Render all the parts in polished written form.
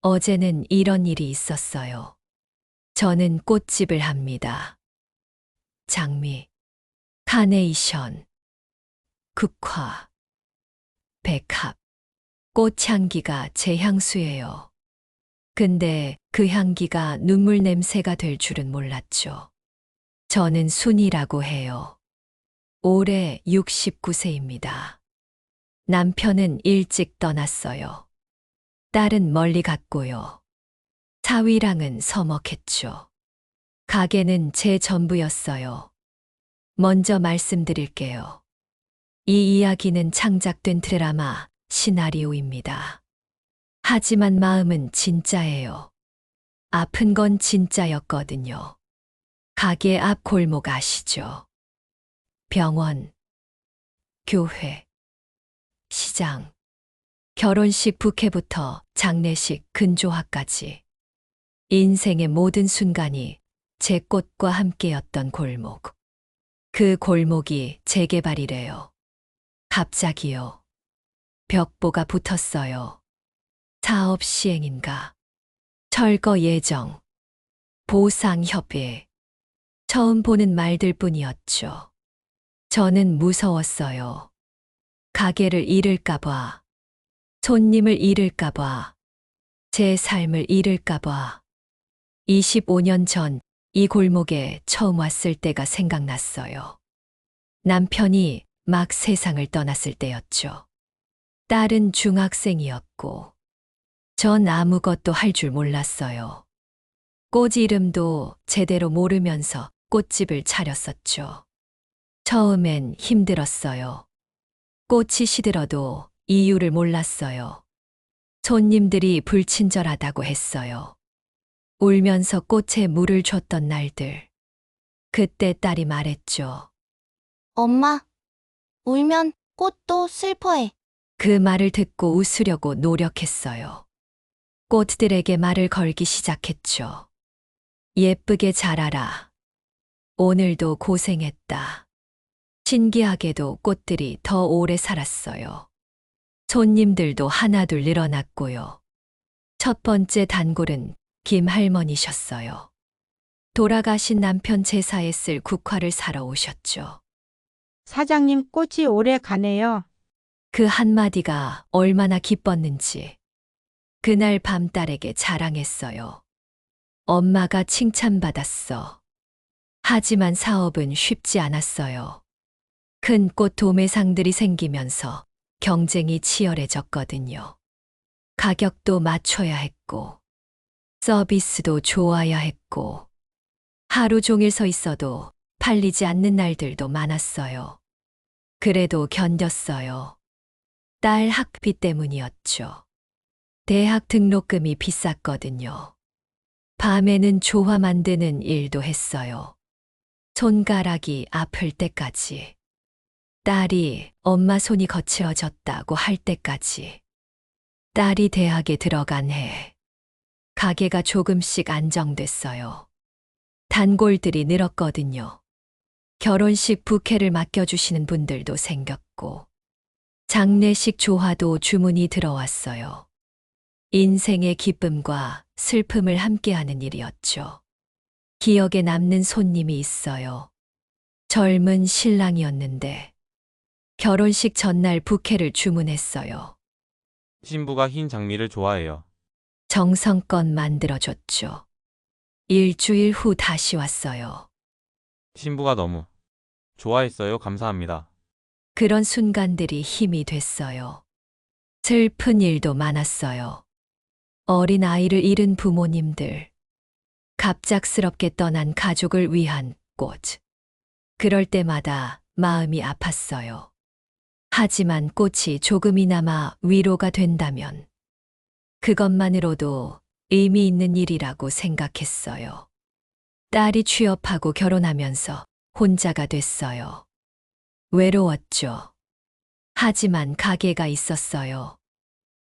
어제는 이런 일이 있었어요. 저는 꽃집을 합니다. 장미, 카네이션, 국화, 백합, 꽃향기가 제 향수예요. 근데 그 향기가 눈물 냄새가 될 줄은 몰랐죠. 저는 순이라고 해요. 올해 69세입니다. 남편은 일찍 떠났어요. 딸은 멀리 갔고요. 사위랑은 서먹했죠. 가게는 제 전부였어요. 먼저 말씀드릴게요. 이 이야기는 창작된 드라마 시나리오입니다. 하지만 마음은 진짜예요. 아픈 건 진짜였거든요. 가게 앞 골목 아시죠? 병원, 교회, 시장, 결혼식 부케부터 장례식 근조화까지. 인생의 모든 순간이 제 꽃과 함께였던 골목. 그 골목이 재개발이래요. 갑자기요. 벽보가 붙었어요. 사업 시행인가? 철거 예정, 보상 협의. 처음 보는 말들 뿐이었죠. 저는 무서웠어요. 가게를 잃을까봐, 손님을 잃을까봐, 제 삶을 잃을까봐. 25년 전 이 골목에 처음 왔을 때가 생각났어요. 남편이 막 세상을 떠났을 때였죠. 딸은 중학생이었고, 전 아무것도 할 줄 몰랐어요. 꽃 이름도 제대로 모르면서 꽃집을 차렸었죠. 처음엔 힘들었어요. 꽃이 시들어도 이유를 몰랐어요. 손님들이 불친절하다고 했어요. 울면서 꽃에 물을 줬던 날들. 그때 딸이 말했죠. 엄마, 울면 꽃도 슬퍼해. 그 말을 듣고 웃으려고 노력했어요. 꽃들에게 말을 걸기 시작했죠. 예쁘게 자라라. 오늘도 고생했다. 신기하게도 꽃들이 더 오래 살았어요. 손님들도 하나둘 늘어났고요. 첫 번째 단골은 김할머니셨어요. 돌아가신 남편 제사에 쓸 국화를 사러 오셨죠. 사장님 꽃이 오래 가네요. 그 한마디가 얼마나 기뻤는지 그날 밤 딸에게 자랑했어요. 엄마가 칭찬받았어. 하지만 사업은 쉽지 않았어요. 큰 꽃 도매상들이 생기면서 경쟁이 치열해졌거든요. 가격도 맞춰야 했고, 서비스도 좋아야 했고, 하루 종일 서 있어도 팔리지 않는 날들도 많았어요. 그래도 견뎠어요. 딸 학비 때문이었죠. 대학 등록금이 비쌌거든요. 밤에는 조화 만드는 일도 했어요. 손가락이 아플 때까지. 딸이 엄마 손이 거칠어졌다고 할 때까지. 딸이 대학에 들어간 해. 가게가 조금씩 안정됐어요. 단골들이 늘었거든요. 결혼식 부케를 맡겨주시는 분들도 생겼고, 장례식 조화도 주문이 들어왔어요. 인생의 기쁨과 슬픔을 함께하는 일이었죠. 기억에 남는 손님이 있어요. 젊은 신랑이었는데, 결혼식 전날 부케를 주문했어요. 신부가 흰 장미를 좋아해요. 정성껏 만들어줬죠. 일주일 후 다시 왔어요. 신부가 너무 좋아했어요. 감사합니다. 그런 순간들이 힘이 됐어요. 슬픈 일도 많았어요. 어린 아이를 잃은 부모님들, 갑작스럽게 떠난 가족을 위한 꽃. 그럴 때마다 마음이 아팠어요. 하지만 꽃이 조금이나마 위로가 된다면 그것만으로도 의미 있는 일이라고 생각했어요. 딸이 취업하고 결혼하면서 혼자가 됐어요. 외로웠죠. 하지만 가게가 있었어요.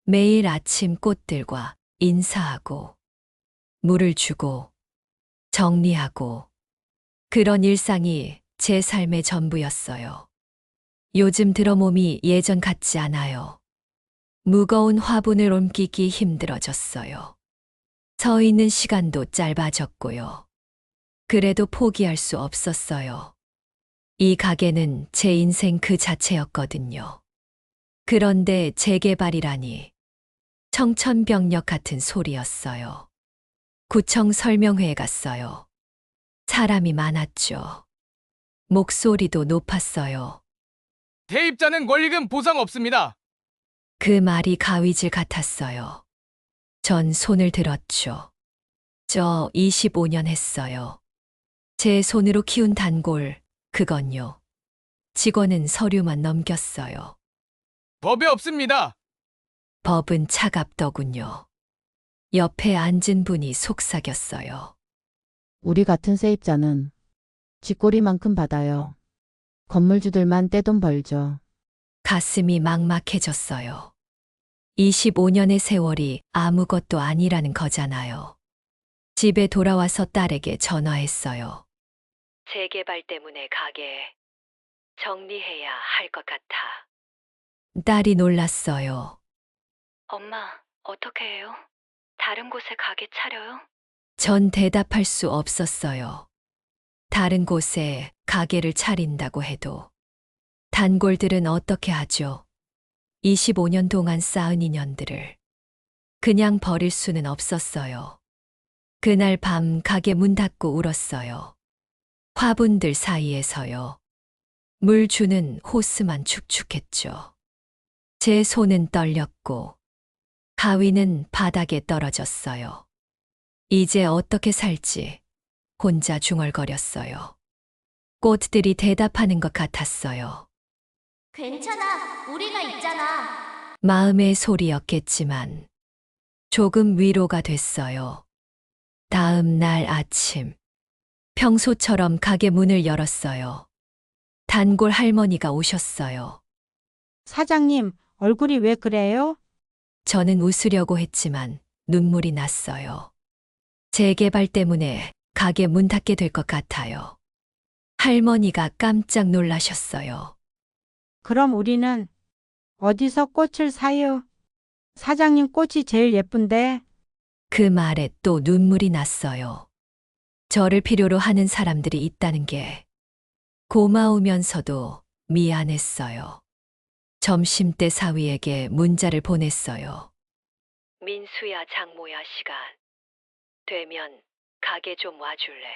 매일 아침 꽃들과 인사하고, 물을 주고, 정리하고, 그런 일상이 제 삶의 전부였어요. 요즘 들어 몸이 예전 같지 않아요. 무거운 화분을 옮기기 힘들어졌어요. 서 있는 시간도 짧아졌고요. 그래도 포기할 수 없었어요. 이 가게는 제 인생 그 자체였거든요. 그런데 재개발이라니 청천벽력 같은 소리였어요. 구청 설명회에 갔어요. 사람이 많았죠. 목소리도 높았어요. 대입자는 권리금 보상 없습니다. 그 말이 가위질 같았어요. 전 손을 들었죠. 저 25년 했어요. 제 손으로 키운 단골, 그건요. 직원은 서류만 넘겼어요. 법에 없습니다. 법은 차갑더군요. 옆에 앉은 분이 속삭였어요. 우리 같은 세입자는 쥐꼬리만큼 받아요. 건물주들만 떼돈 벌죠. 가슴이 막막해졌어요. 25년의 세월이 아무것도 아니라는 거잖아요. 집에 돌아와서 딸에게 전화했어요. 재개발 때문에 가게 정리해야 할 것 같아. 딸이 놀랐어요. 엄마, 어떻게 해요? 다른 곳에 가게 차려요? 전 대답할 수 없었어요. 다른 곳에 가게를 차린다고 해도 단골들은 어떻게 하죠? 25년 동안 쌓은 인연들을 그냥 버릴 수는 없었어요. 그날 밤 가게 문 닫고 울었어요. 화분들 사이에서요. 물 주는 호스만 축축했죠. 제 손은 떨렸고 가위는 바닥에 떨어졌어요. 이제 어떻게 살지 혼자 중얼거렸어요. 꽃들이 대답하는 것 같았어요. 괜찮아. 우리가 있잖아. 마음의 소리였겠지만 조금 위로가 됐어요. 다음 날 아침 평소처럼 가게 문을 열었어요. 단골 할머니가 오셨어요. 사장님, 얼굴이 왜 그래요? 저는 웃으려고 했지만 눈물이 났어요. 재개발 때문에 가게 문 닫게 될 것 같아요. 할머니가 깜짝 놀라셨어요. 그럼 우리는 어디서 꽃을 사요? 사장님 꽃이 제일 예쁜데. 그 말에 또 눈물이 났어요. 저를 필요로 하는 사람들이 있다는 게 고마우면서도 미안했어요. 점심때 사위에게 문자를 보냈어요. 민수야, 장모야, 시간 되면 가게 좀 와줄래?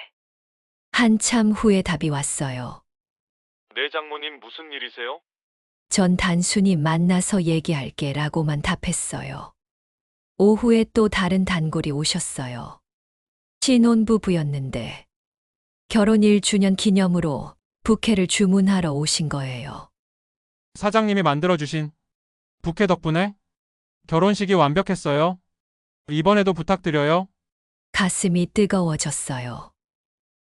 한참 후에 답이 왔어요. 네, 장모님 무슨 일이세요? 전 단순히 만나서 얘기할게 라고만 답했어요. 오후에 또 다른 단골이 오셨어요. 신혼부부였는데 결혼 1주년 기념으로 부케를 주문하러 오신 거예요. 사장님이 만들어주신 부케 덕분에 결혼식이 완벽했어요. 이번에도 부탁드려요. 가슴이 뜨거워졌어요.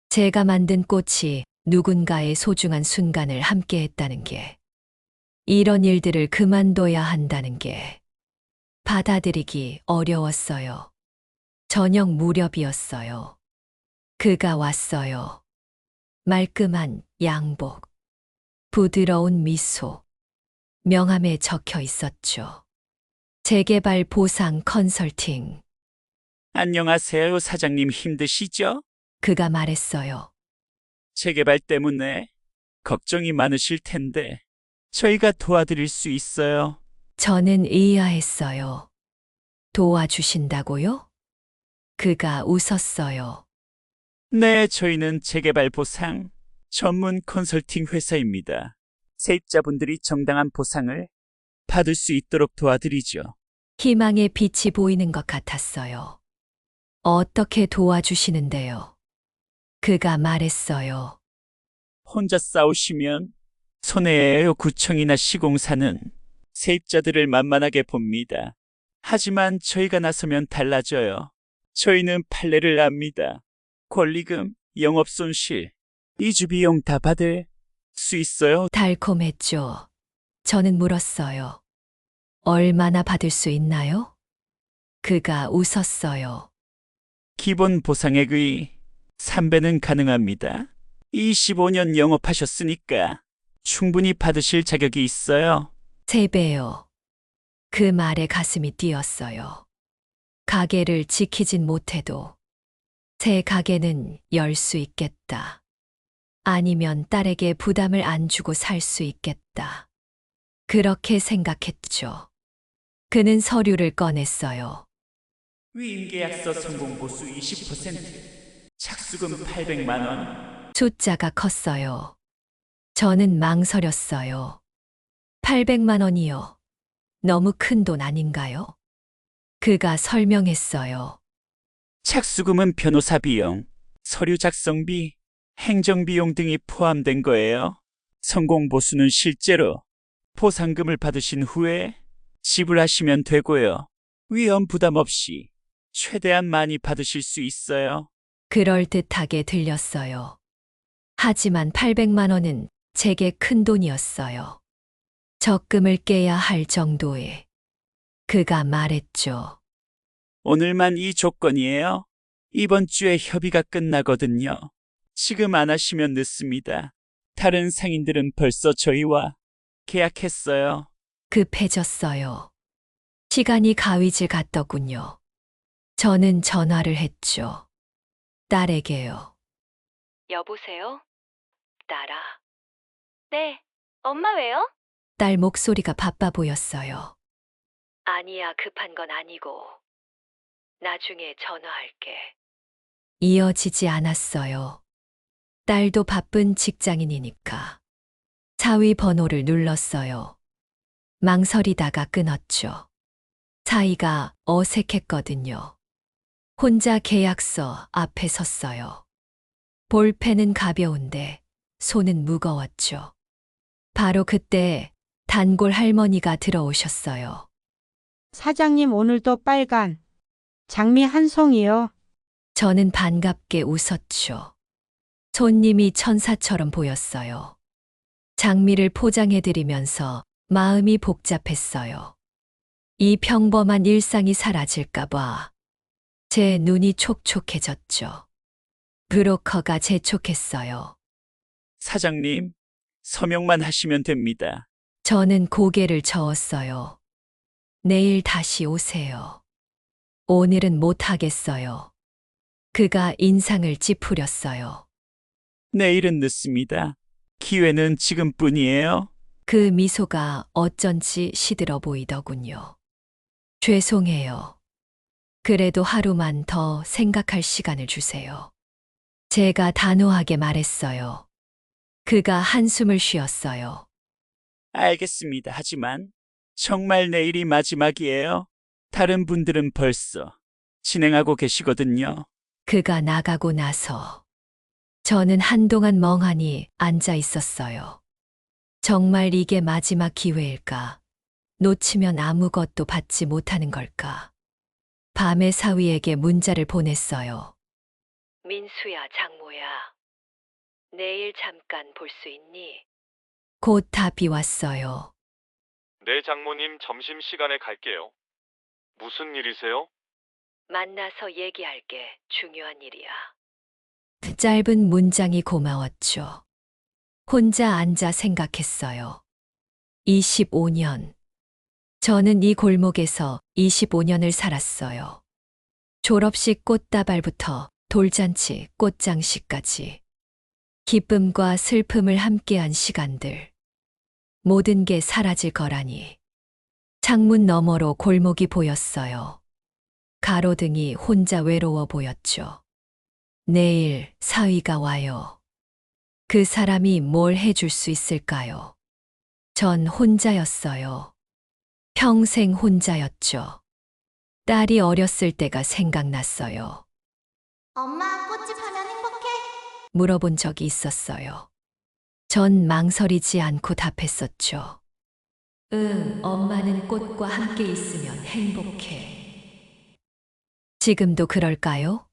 제가 만든 꽃이 누군가의 소중한 순간을 함께 했다는 게, 이런 일들을 그만둬야 한다는 게 받아들이기 어려웠어요. 저녁 무렵이었어요. 그가 왔어요. 말끔한 양복, 부드러운 미소, 명함에 적혀 있었죠. 재개발 보상 컨설팅. 안녕하세요, 사장님 힘드시죠? 그가 말했어요. 재개발 때문에 걱정이 많으실 텐데 저희가 도와드릴 수 있어요. 저는 의아했어요. 도와주신다고요? 그가 웃었어요. 네, 저희는 재개발 보상 전문 컨설팅 회사입니다. 세입자분들이 정당한 보상을 받을 수 있도록 도와드리죠. 희망의 빛이 보이는 것 같았어요. 어떻게 도와주시는데요? 그가 말했어요. 혼자 싸우시면 손해예요. 구청이나 시공사는 세입자들을 만만하게 봅니다. 하지만 저희가 나서면 달라져요. 저희는 판례를 압니다. 권리금, 영업손실, 이주비용 다 받을 수 있어요. 달콤했죠. 저는 물었어요. 얼마나 받을 수 있나요? 그가 웃었어요. 기본 보상액의 3배는 가능합니다. 25년 영업하셨으니까 충분히 받으실 자격이 있어요. 3배요. 그 말에 가슴이 뛰었어요. 가게를 지키진 못해도 새 가게는 열 수 있겠다. 아니면 딸에게 부담을 안 주고 살 수 있겠다. 그렇게 생각했죠. 그는 서류를 꺼냈어요. 위임계약서 성공 보수 20%, 착수금 800만 원. 숫자가 컸어요. 저는 망설였어요. 800만 원이요. 너무 큰 돈 아닌가요? 그가 설명했어요. 착수금은 변호사 비용, 서류 작성비, 행정비용 등이 포함된 거예요. 성공 보수는 실제로 보상금을 받으신 후에 지불하시면 되고요. 위험 부담 없이 최대한 많이 받으실 수 있어요. 그럴듯하게 들렸어요. 하지만 800만 원은 제게 큰 돈이었어요. 적금을 깨야 할 정도에. 그가 말했죠. 오늘만 이 조건이에요. 이번 주에 협의가 끝나거든요. 지금 안 하시면 늦습니다. 다른 상인들은 벌써 저희와 계약했어요. 급해졌어요. 시간이 가위질 같더군요. 저는 전화를 했죠. 딸에게요. 여보세요? 딸아. 네. 엄마 왜요? 딸 목소리가 바빠 보였어요. 아니야, 급한 건 아니고. 나중에 전화할게. 이어지지 않았어요. 딸도 바쁜 직장인이니까. 사위 번호를 눌렀어요. 망설이다가 끊었죠. 사이가 어색했거든요. 혼자 계약서 앞에 섰어요. 볼펜은 가벼운데 손은 무거웠죠. 바로 그때 단골 할머니가 들어오셨어요. 사장님 오늘도 빨간 장미 한 송이요. 저는 반갑게 웃었죠. 손님이 천사처럼 보였어요. 장미를 포장해드리면서 마음이 복잡했어요. 이 평범한 일상이 사라질까봐 제 눈이 촉촉해졌죠. 브로커가 재촉했어요. 사장님, 서명만 하시면 됩니다. 저는 고개를 저었어요. 내일 다시 오세요. 오늘은 못하겠어요. 그가 인상을 찌푸렸어요. 내일은 늦습니다. 기회는 지금뿐이에요. 그 미소가 어쩐지 시들어 보이더군요. 죄송해요. 그래도 하루만 더 생각할 시간을 주세요. 제가 단호하게 말했어요. 그가 한숨을 쉬었어요. 알겠습니다. 하지만 정말 내일이 마지막이에요. 다른 분들은 벌써 진행하고 계시거든요. 그가 나가고 나서 저는 한동안 멍하니 앉아 있었어요. 정말 이게 마지막 기회일까? 놓치면 아무것도 받지 못하는 걸까? 밤에 사위에게 문자를 보냈어요. 민수야, 장모야. 내일 잠깐 볼 수 있니? 곧 답이 왔어요. 네, 장모님 점심시간에 갈게요. 무슨 일이세요? 만나서 얘기할게. 중요한 일이야. 짧은 문장이 고마웠죠. 혼자 앉아 생각했어요. 25년. 저는 이 골목에서 25년을 살았어요. 졸업식 꽃다발부터 돌잔치, 꽃장식까지. 기쁨과 슬픔을 함께한 시간들. 모든 게 사라질 거라니. 창문 너머로 골목이 보였어요. 가로등이 혼자 외로워 보였죠. 내일 사위가 와요. 그 사람이 뭘 해줄 수 있을까요? 전 혼자였어요. 평생 혼자였죠. 딸이 어렸을 때가 생각났어요. 엄마 꽃집 하면 행복해? 물어본 적이 있었어요. 전 망설이지 않고 답했었죠. 엄마는 꽃과 함께 있으면 행복해. 지금도 그럴까요?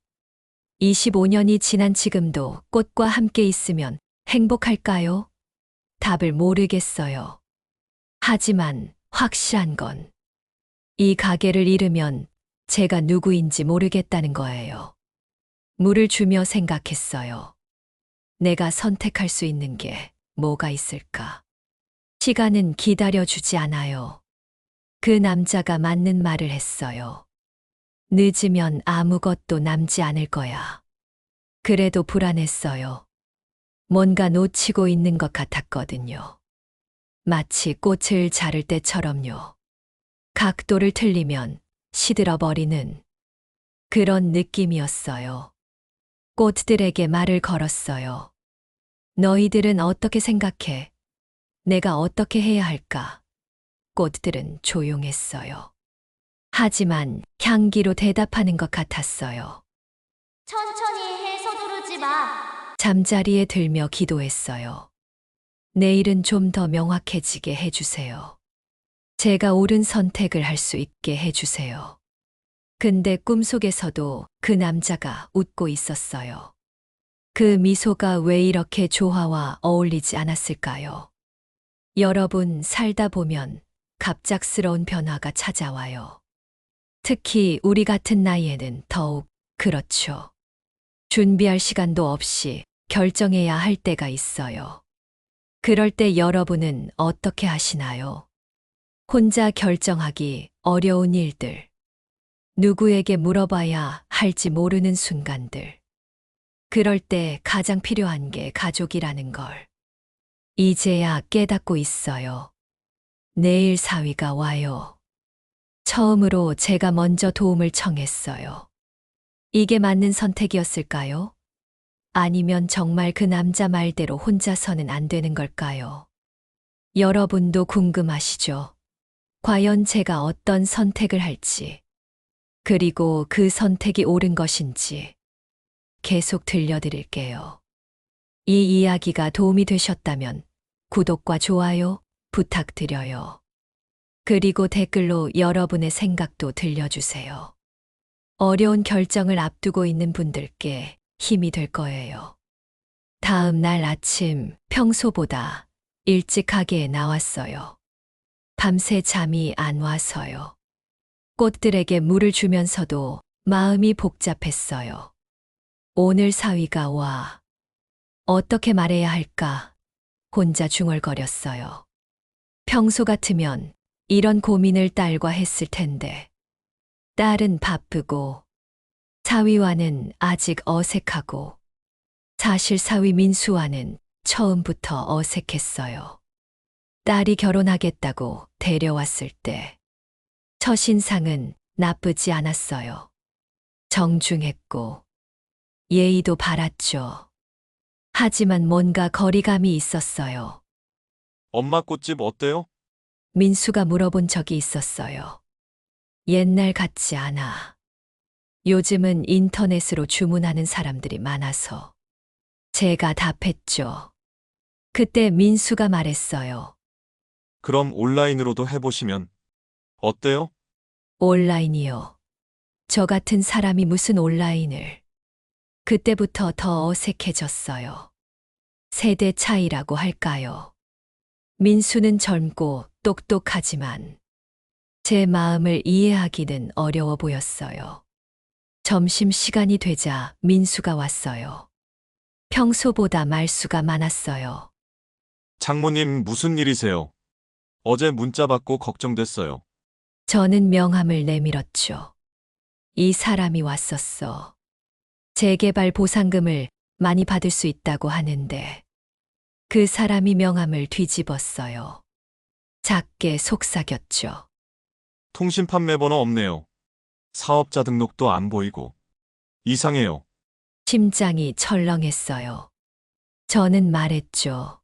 25년이 지난 지금도 꽃과 함께 있으면 행복할까요? 답을 모르겠어요. 하지만 확실한 건 이 가게를 잃으면 제가 누구인지 모르겠다는 거예요. 물을 주며 생각했어요. 내가 선택할 수 있는 게 뭐가 있을까? 시간은 기다려주지 않아요. 그 남자가 맞는 말을 했어요. 늦으면 아무것도 남지 않을 거야. 그래도 불안했어요. 뭔가 놓치고 있는 것 같았거든요. 마치 꽃을 자를 때처럼요. 각도를 틀리면 시들어버리는 그런 느낌이었어요. 꽃들에게 말을 걸었어요. 너희들은 어떻게 생각해? 내가 어떻게 해야 할까? 꽃들은 조용했어요. 하지만 향기로 대답하는 것 같았어요. 천천히 해 서두르지 마. 잠자리에 들며 기도했어요. 내일은 좀 더 명확해지게 해주세요. 제가 옳은 선택을 할 수 있게 해주세요. 근데 꿈속에서도 그 남자가 웃고 있었어요. 그 미소가 왜 이렇게 조화와 어울리지 않았을까요? 여러분, 살다 보면 갑작스러운 변화가 찾아와요. 특히 우리 같은 나이에는 더욱 그렇죠. 준비할 시간도 없이 결정해야 할 때가 있어요. 그럴 때 여러분은 어떻게 하시나요? 혼자 결정하기 어려운 일들. 누구에게 물어봐야 할지 모르는 순간들. 그럴 때 가장 필요한 게 가족이라는 걸. 이제야 깨닫고 있어요. 내일 사위가 와요. 처음으로 제가 먼저 도움을 청했어요. 이게 맞는 선택이었을까요? 아니면 정말 그 남자 말대로 혼자서는 안 되는 걸까요? 여러분도 궁금하시죠? 과연 제가 어떤 선택을 할지, 그리고 그 선택이 옳은 것인지 계속 들려드릴게요. 이 이야기가 도움이 되셨다면 구독과 좋아요 부탁드려요. 그리고 댓글로 여러분의 생각도 들려주세요. 어려운 결정을 앞두고 있는 분들께 힘이 될 거예요. 다음 날 아침 평소보다 일찍 가게에 나왔어요. 밤새 잠이 안 와서요. 꽃들에게 물을 주면서도 마음이 복잡했어요. 오늘 사위가 와. 어떻게 말해야 할까? 혼자 중얼거렸어요. 평소 같으면 이런 고민을 딸과 했을 텐데. 딸은 바쁘고, 사위와는 아직 어색하고, 사실 사위 민수와는 처음부터 어색했어요. 딸이 결혼하겠다고 데려왔을 때, 첫인상은 나쁘지 않았어요. 정중했고, 예의도 바랐죠. 하지만 뭔가 거리감이 있었어요. 엄마 꽃집 어때요? 민수가 물어본 적이 있었어요. 옛날 같지 않아. 요즘은 인터넷으로 주문하는 사람들이 많아서. 제가 답했죠. 그때 민수가 말했어요. 그럼 온라인으로도 해보시면 어때요? 온라인이요. 저 같은 사람이 무슨 온라인을. 그때부터 더 어색해졌어요. 세대 차이라고 할까요? 민수는 젊고 똑똑하지만 제 마음을 이해하기는 어려워 보였어요. 점심시간이 되자 민수가 왔어요. 평소보다 말수가 많았어요. 장모님 무슨 일이세요? 어제 문자 받고 걱정됐어요. 저는 명함을 내밀었죠. 이 사람이 왔었어. 재개발 보상금을 많이 받을 수 있다고 하는데 그 사람이 명함을 뒤집었어요. 작게 속삭였죠. 통신 판매번호 없네요. 사업자 등록도 안 보이고. 이상해요. 심장이 철렁했어요. 저는 말했죠.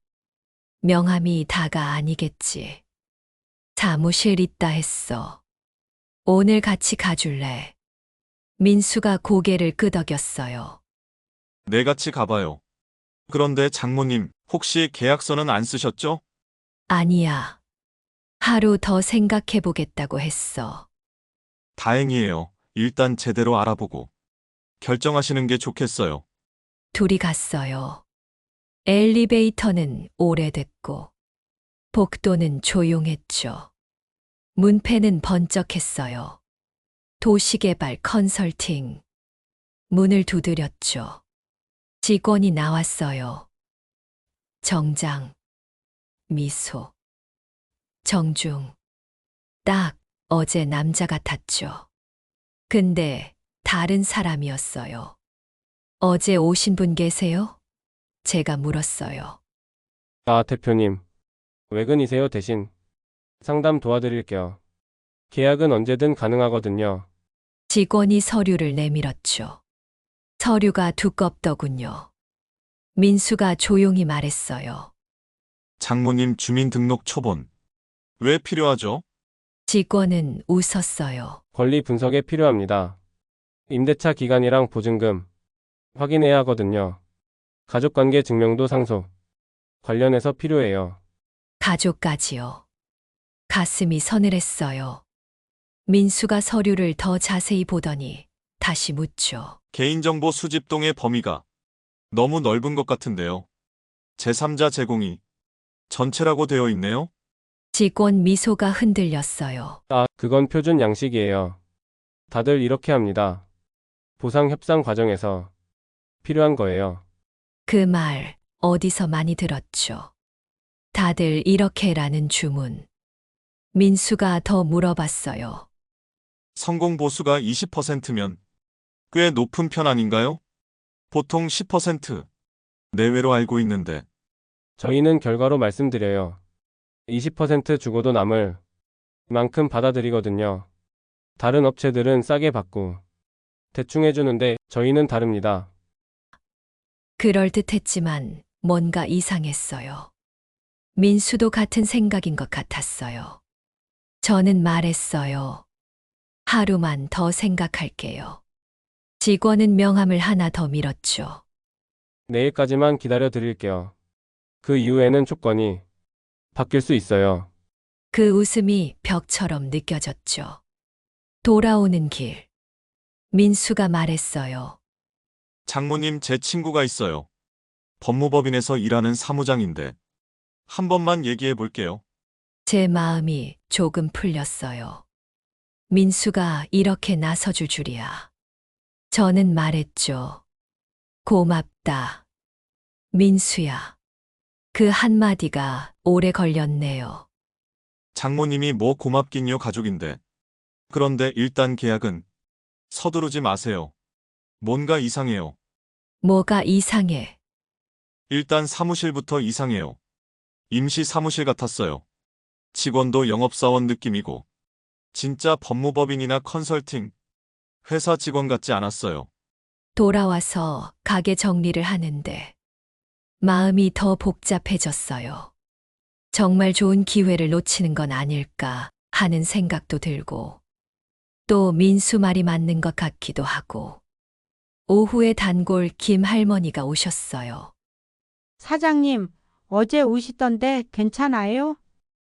명함이 다가 아니겠지. 사무실 있다 했어. 오늘 같이 가줄래? 민수가 고개를 끄덕였어요. 네, 같이 가봐요. 그런데 장모님, 혹시 계약서는 안 쓰셨죠? 아니야. 하루 더 생각해 보겠다고 했어. 다행이에요. 일단 제대로 알아보고 결정하시는 게 좋겠어요. 둘이 갔어요. 엘리베이터는 오래됐고, 복도는 조용했죠. 문패는 번쩍했어요. 도시개발 컨설팅. 문을 두드렸죠. 직원이 나왔어요. 정장, 미소, 정중. 딱 어제 남자 같았죠. 근데 다른 사람이었어요. 어제 오신 분 계세요? 제가 물었어요. 아, 대표님. 외근이세요? 대신 상담 도와드릴게요. 계약은 언제든 가능하거든요. 직원이 서류를 내밀었죠. 서류가 두껍더군요. 민수가 조용히 말했어요. 장모님 주민등록 초본. 왜 필요하죠? 직원은 웃었어요. 권리 분석에 필요합니다. 임대차 기간이랑 보증금 확인해야 하거든요. 가족관계 증명도 상속 관련해서 필요해요. 가족까지요. 가슴이 서늘했어요. 민수가 서류를 더 자세히 보더니 다시 묻죠. 개인정보 수집동의 범위가 너무 넓은 것 같은데요. 제3자 제공이 전체라고 되어 있네요. 직원 미소가 흔들렸어요. 아, 그건 표준 양식이에요. 다들 이렇게 합니다. 보상 협상 과정에서 필요한 거예요. 그 말 어디서 많이 들었죠. 다들 이렇게라는 주문. 민수가 더 물어봤어요. 성공 보수가 20%면 꽤 높은 편 아닌가요? 보통 10% 내외로 알고 있는데. 저희는 결과로 말씀드려요. 20% 주고도 남을 만큼 받아들이거든요. 다른 업체들은 싸게 받고 대충 해주는데 저희는 다릅니다. 그럴듯했지만 뭔가 이상했어요. 민수도 같은 생각인 것 같았어요. 저는 말했어요. 하루만 더 생각할게요. 직원은 명함을 하나 더 밀었죠. 내일까지만 기다려 드릴게요. 그 이후에는 조건이 바뀔 수 있어요. 그 웃음이 벽처럼 느껴졌죠. 돌아오는 길. 민수가 말했어요. 장모님 제 친구가 있어요. 법무법인에서 일하는 사무장인데 한 번만 얘기해 볼게요. 제 마음이 조금 풀렸어요. 민수가 이렇게 나서줄 줄이야. 저는 말했죠. 고맙다. 민수야. 그 한마디가 오래 걸렸네요. 장모님이 뭐 고맙긴요, 가족인데. 그런데 일단 계약은 서두르지 마세요. 뭔가 이상해요. 뭐가 이상해. 일단 사무실부터 이상해요. 임시 사무실 같았어요. 직원도 영업사원 느낌이고 진짜 법무법인이나 컨설팅 회사 직원 같지 않았어요. 돌아와서 가게 정리를 하는데 마음이 더 복잡해졌어요. 정말 좋은 기회를 놓치는 건 아닐까 하는 생각도 들고 또 민수 말이 맞는 것 같기도 하고 오후에 단골 김 할머니가 오셨어요. 사장님, 어제 우시던데 괜찮아요?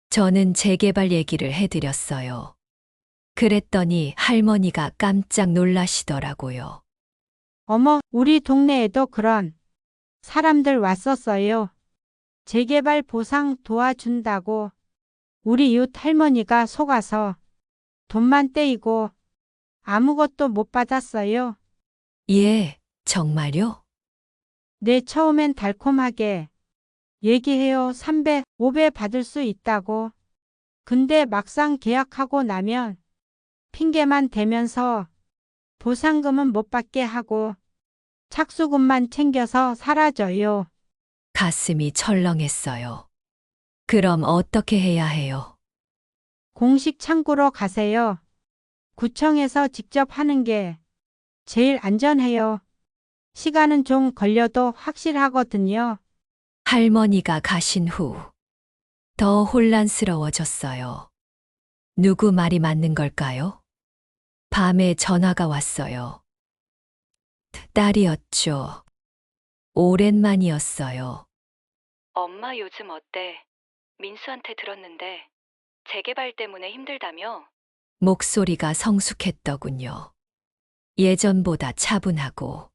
저는 재개발 얘기를 해드렸어요. 그랬더니 할머니가 깜짝 놀라시더라고요. 어머, 우리 동네에도 그런 사람들 왔었어요. 재개발 보상 도와준다고 우리 이웃 할머니가 속아서 돈만 떼이고 아무것도 못 받았어요. 예, 정말요? 네, 처음엔 달콤하게 얘기해요. 3배, 5배 받을 수 있다고. 근데 막상 계약하고 나면 핑계만 대면서 보상금은 못 받게 하고 착수금만 챙겨서 사라져요. 가슴이 철렁했어요. 그럼 어떻게 해야 해요? 공식 창구로 가세요. 구청에서 직접 하는 게 제일 안전해요. 시간은 좀 걸려도 확실하거든요. 할머니가 가신 후 더 혼란스러워졌어요. 누구 말이 맞는 걸까요? 밤에 전화가 왔어요. 딸이었죠. 오랜만이었어요. 엄마 요즘 어때? 민수한테 들었는데 재개발 때문에 힘들다며? 목소리가 성숙했더군요. 예전보다 차분하고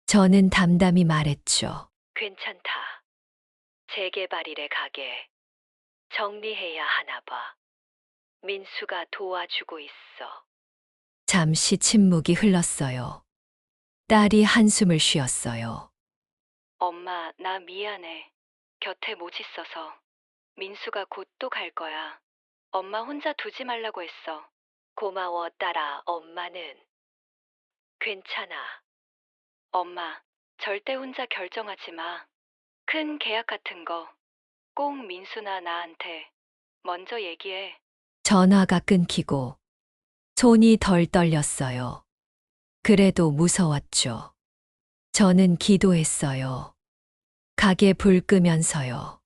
저는 담담히 말했죠. 괜찮다. 재개발이래 가게. 정리해야 하나 봐. 민수가 도와주고 있어. 잠시 침묵이 흘렀어요. 딸이 한숨을 쉬었어요. 엄마, 나 미안해. 곁에 못 있어서. 민수가 곧 또 갈 거야. 엄마 혼자 두지 말라고 했어. 고마워, 딸아. 엄마는 괜찮아. 엄마, 절대 혼자 결정하지 마. 큰 계약 같은 거 꼭 민수나 나한테 먼저 얘기해. 전화가 끊기고 손이 덜 떨렸어요. 그래도 무서웠죠. 저는 기도했어요. 가게 불 끄면서요.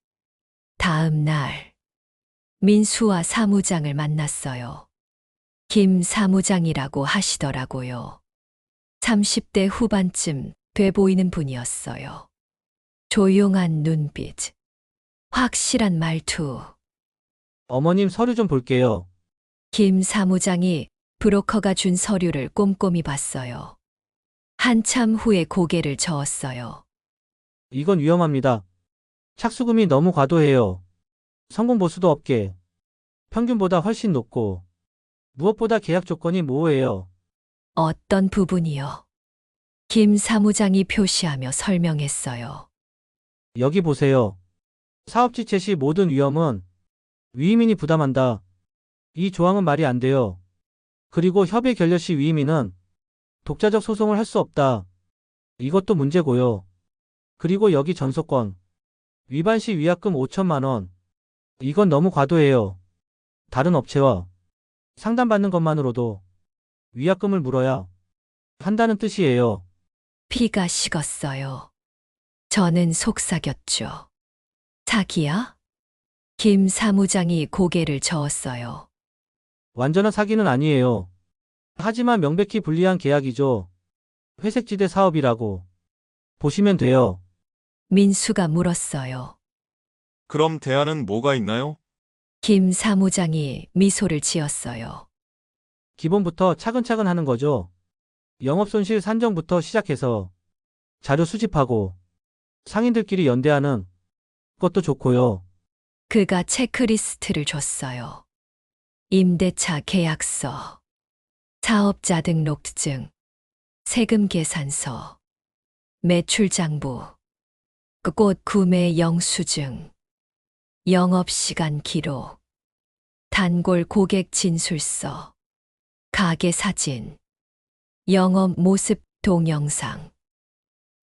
다음 날 민수와 사무장을 만났어요. 김 사무장이라고 하시더라고요. 30대 후반쯤 돼 보이는 분이었어요. 조용한 눈빛, 확실한 말투. 어머님 서류 좀 볼게요. 김 사무장이 브로커가 준 서류를 꼼꼼히 봤어요. 한참 후에 고개를 저었어요. 이건 위험합니다. 착수금이 너무 과도해요. 성공 보수도 없게. 평균보다 훨씬 높고. 무엇보다 계약 조건이 모호해요. 어떤 부분이요? 김 사무장이 표시하며 설명했어요. 여기 보세요. 사업 지체 시 모든 위험은 위임인이 부담한다. 이 조항은 말이 안 돼요. 그리고 협의 결렬 시 위임인은 독자적 소송을 할 수 없다. 이것도 문제고요. 그리고 여기 전소권. 위반 시 위약금 5천만 원. 이건 너무 과도해요. 다른 업체와 상담받는 것만으로도 위약금을 물어야 한다는 뜻이에요. 피가 식었어요. 저는 속삭였죠. 사기야? 김 사무장이 고개를 저었어요. 완전한 사기는 아니에요. 하지만 명백히 불리한 계약이죠. 회색지대 사업이라고 보시면 돼요. 민수가 물었어요. 그럼 대안은 뭐가 있나요? 김 사무장이 미소를 지었어요. 기본부터 차근차근 하는 거죠. 영업손실 산정부터 시작해서 자료 수집하고 상인들끼리 연대하는 것도 좋고요. 그가 체크리스트를 줬어요. 임대차 계약서, 사업자 등록증, 세금 계산서, 매출장부, 꽃 구매 영수증, 영업시간 기록, 단골 고객 진술서, 가게 사진, 영업 모습 동영상.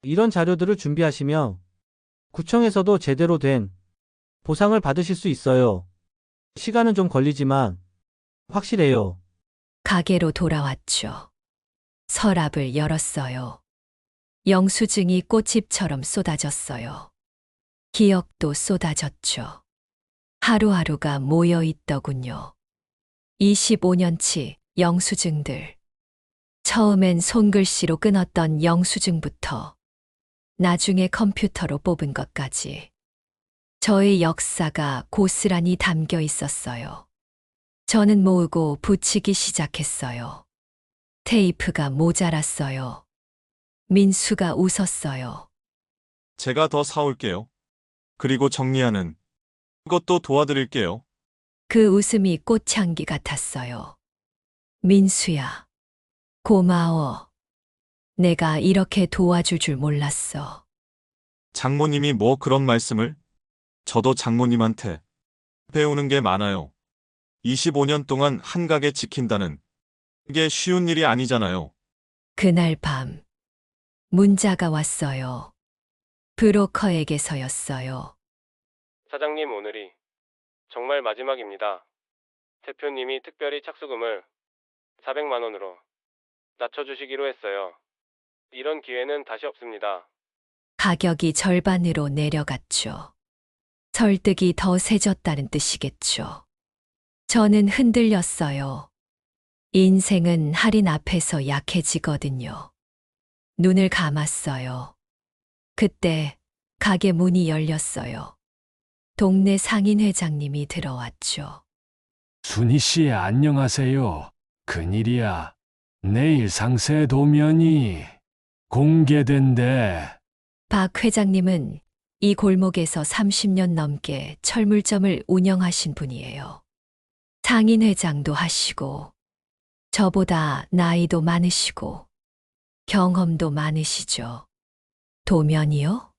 이런 자료들을 준비하시면 구청에서도 제대로 된 보상을 받으실 수 있어요. 시간은 좀 걸리지만 확실해요. 가게로 돌아왔죠. 서랍을 열었어요. 영수증이 꽃잎처럼 쏟아졌어요. 기억도 쏟아졌죠. 하루하루가 모여 있더군요. 25년치 영수증들. 처음엔 손글씨로 끊었던 영수증부터 나중에 컴퓨터로 뽑은 것까지. 저의 역사가 고스란히 담겨 있었어요. 저는 모으고 붙이기 시작했어요. 테이프가 모자랐어요. 민수가 웃었어요. 제가 더 사올게요. 그리고 정리하는 것도 도와드릴게요. 그 웃음이 꽃향기 같았어요. 민수야, 고마워. 내가 이렇게 도와줄 줄 몰랐어. 장모님이 뭐 그런 말씀을? 저도 장모님한테 배우는 게 많아요. 25년 동안 한 가게 지킨다는 게 쉬운 일이 아니잖아요. 그날 밤 문자가 왔어요. 브로커에게서였어요. 사장님, 오늘이 정말 마지막입니다. 대표님이 특별히 착수금을 400만 원으로 낮춰주시기로 했어요. 이런 기회는 다시 없습니다. 가격이 절반으로 내려갔죠. 설득이 더 세졌다는 뜻이겠죠. 저는 흔들렸어요. 인생은 할인 앞에서 약해지거든요. 눈을 감았어요. 그때 가게 문이 열렸어요. 동네 상인 회장님이 들어왔죠. 순희 씨, 안녕하세요. 큰일이야. 내일 상세 도면이 공개된대. 박 회장님은 이 골목에서 30년 넘게 철물점을 운영하신 분이에요. 상인 회장도 하시고, 저보다 나이도 많으시고, 경험도 많으시죠. 도면이요?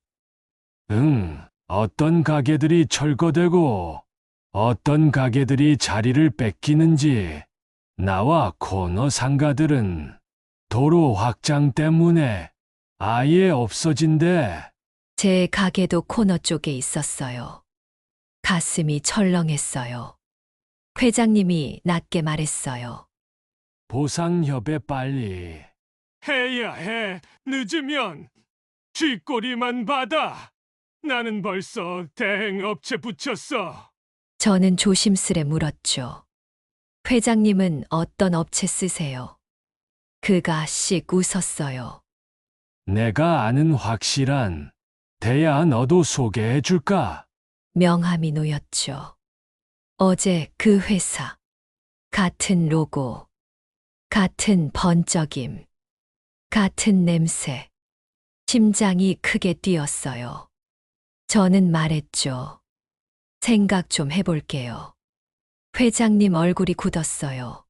응, 어떤 가게들이 철거되고 어떤 가게들이 자리를 뺏기는지 나와 코너 상가들은 도로 확장 때문에 아예 없어진대. 제 가게도 코너 쪽에 있었어요. 가슴이 철렁했어요. 회장님이 낮게 말했어요. 보상협에 빨리 해야 해. 늦으면 쥐꼬리만 받아. 나는 벌써 대행업체 붙였어. 저는 조심스레 물었죠. 회장님은 어떤 업체 쓰세요? 그가 씩 웃었어요. 내가 아는 확실한 대야 너도 소개해 줄까? 명함이 놓였죠. 어제 그 회사. 같은 로고. 같은 번쩍임. 같은 냄새. 심장이 크게 뛰었어요. 저는 말했죠. 생각 좀 해볼게요. 회장님 얼굴이 굳었어요.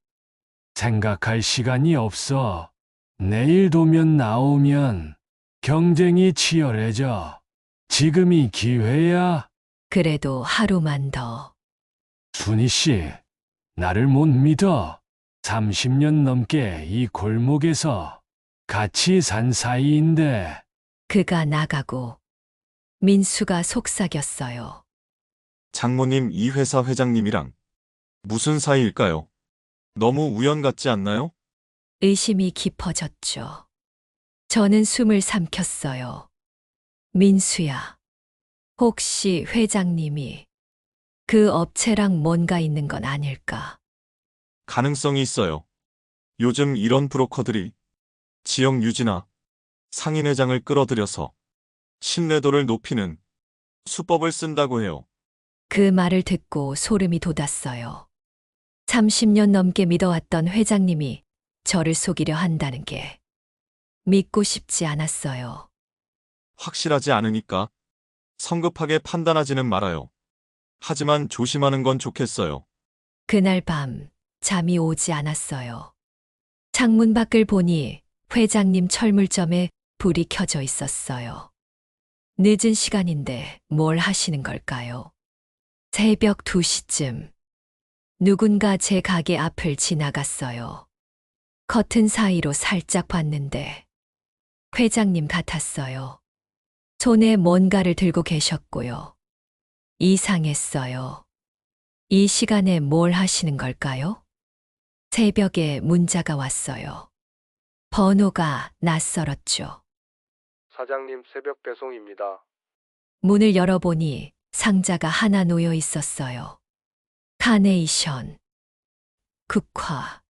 생각할 시간이 없어. 내일 도면 나오면 경쟁이 치열해져. 지금이 기회야. 그래도 하루만 더. 순희 씨, 나를 못 믿어. 30년 넘게 이 골목에서 같이 산 사이인데. 그가 나가고 민수가 속삭였어요. 장모님 이 회사 회장님이랑 무슨 사이일까요? 너무 우연 같지 않나요? 의심이 깊어졌죠. 저는 숨을 삼켰어요. 민수야, 혹시 회장님이 그 업체랑 뭔가 있는 건 아닐까? 가능성이 있어요. 요즘 이런 브로커들이 지역 유지나 상인회장을 끌어들여서 신뢰도를 높이는 수법을 쓴다고 해요. 그 말을 듣고 소름이 돋았어요. 30년 넘게 믿어왔던 회장님이 저를 속이려 한다는 게 믿고 싶지 않았어요. 확실하지 않으니까 성급하게 판단하지는 말아요. 하지만 조심하는 건 좋겠어요. 그날 밤 잠이 오지 않았어요. 창문 밖을 보니 회장님 철물점에 불이 켜져 있었어요. 늦은 시간인데 뭘 하시는 걸까요? 새벽 2시쯤 누군가 제 가게 앞을 지나갔어요. 커튼 사이로 살짝 봤는데 회장님 같았어요. 손에 뭔가를 들고 계셨고요. 이상했어요. 이 시간에 뭘 하시는 걸까요? 새벽에 문자가 왔어요. 번호가 낯설었죠. 사장님 새벽 배송입니다. 문을 열어보니 상자가 하나 놓여 있었어요. 카네이션, 국화,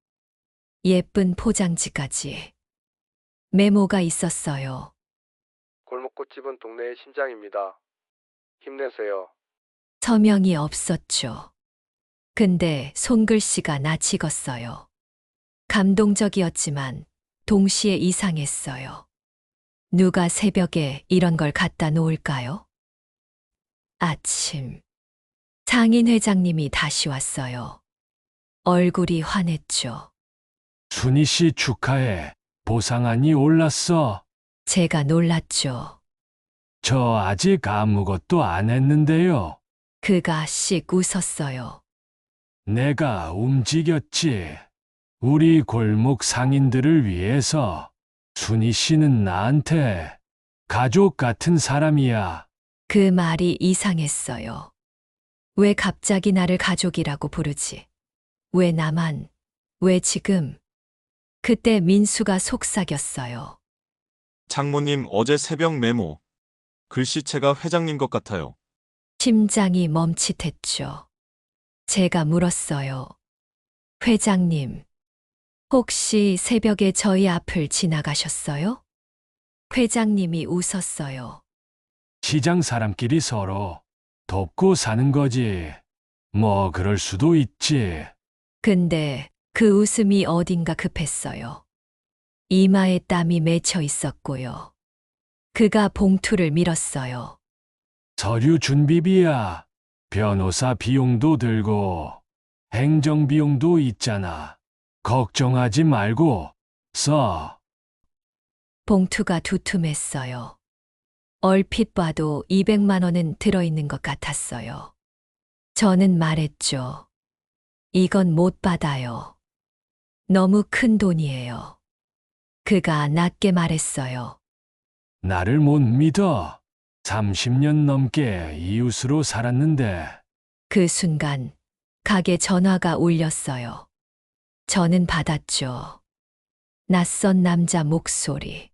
예쁜 포장지까지. 메모가 있었어요. 골목꽃집은 동네의 심장입니다. 힘내세요. 서명이 없었죠. 근데 손글씨가 나 찍었어요. 감동적이었지만 동시에 이상했어요. 누가 새벽에 이런 걸 갖다 놓을까요? 아침. 상인 회장님이 다시 왔어요. 얼굴이 환했죠. 순희 씨 축하해. 보상안이 올랐어. 제가 놀랐죠. 저 아직 아무것도 안 했는데요. 그가 씩 웃었어요. 내가 움직였지. 우리 골목 상인들을 위해서. 순희 씨는 나한테 가족 같은 사람이야. 그 말이 이상했어요. 왜 갑자기 나를 가족이라고 부르지? 왜 나만? 왜 지금? 그때 민수가 속삭였어요. 장모님 어제 새벽 메모. 글씨체가 회장님 것 같아요. 심장이 멈칫했죠. 제가 물었어요. 회장님, 혹시 새벽에 저희 앞을 지나가셨어요? 회장님이 웃었어요. 시장 사람끼리 서로 돕고 사는 거지. 뭐 그럴 수도 있지. 근데 그 웃음이 어딘가 급했어요. 이마에 땀이 맺혀 있었고요. 그가 봉투를 밀었어요. 서류 준비비야. 변호사 비용도 들고 행정 비용도 있잖아. 걱정하지 말고 써. 봉투가 두툼했어요. 얼핏 봐도 200만 원은 들어있는 것 같았어요. 저는 말했죠. 이건 못 받아요. 너무 큰 돈이에요. 그가 낮게 말했어요. 나를 못 믿어. 30년 넘게 이웃으로 살았는데. 그 순간 가게 전화가 울렸어요. 저는 받았죠. 낯선 남자 목소리.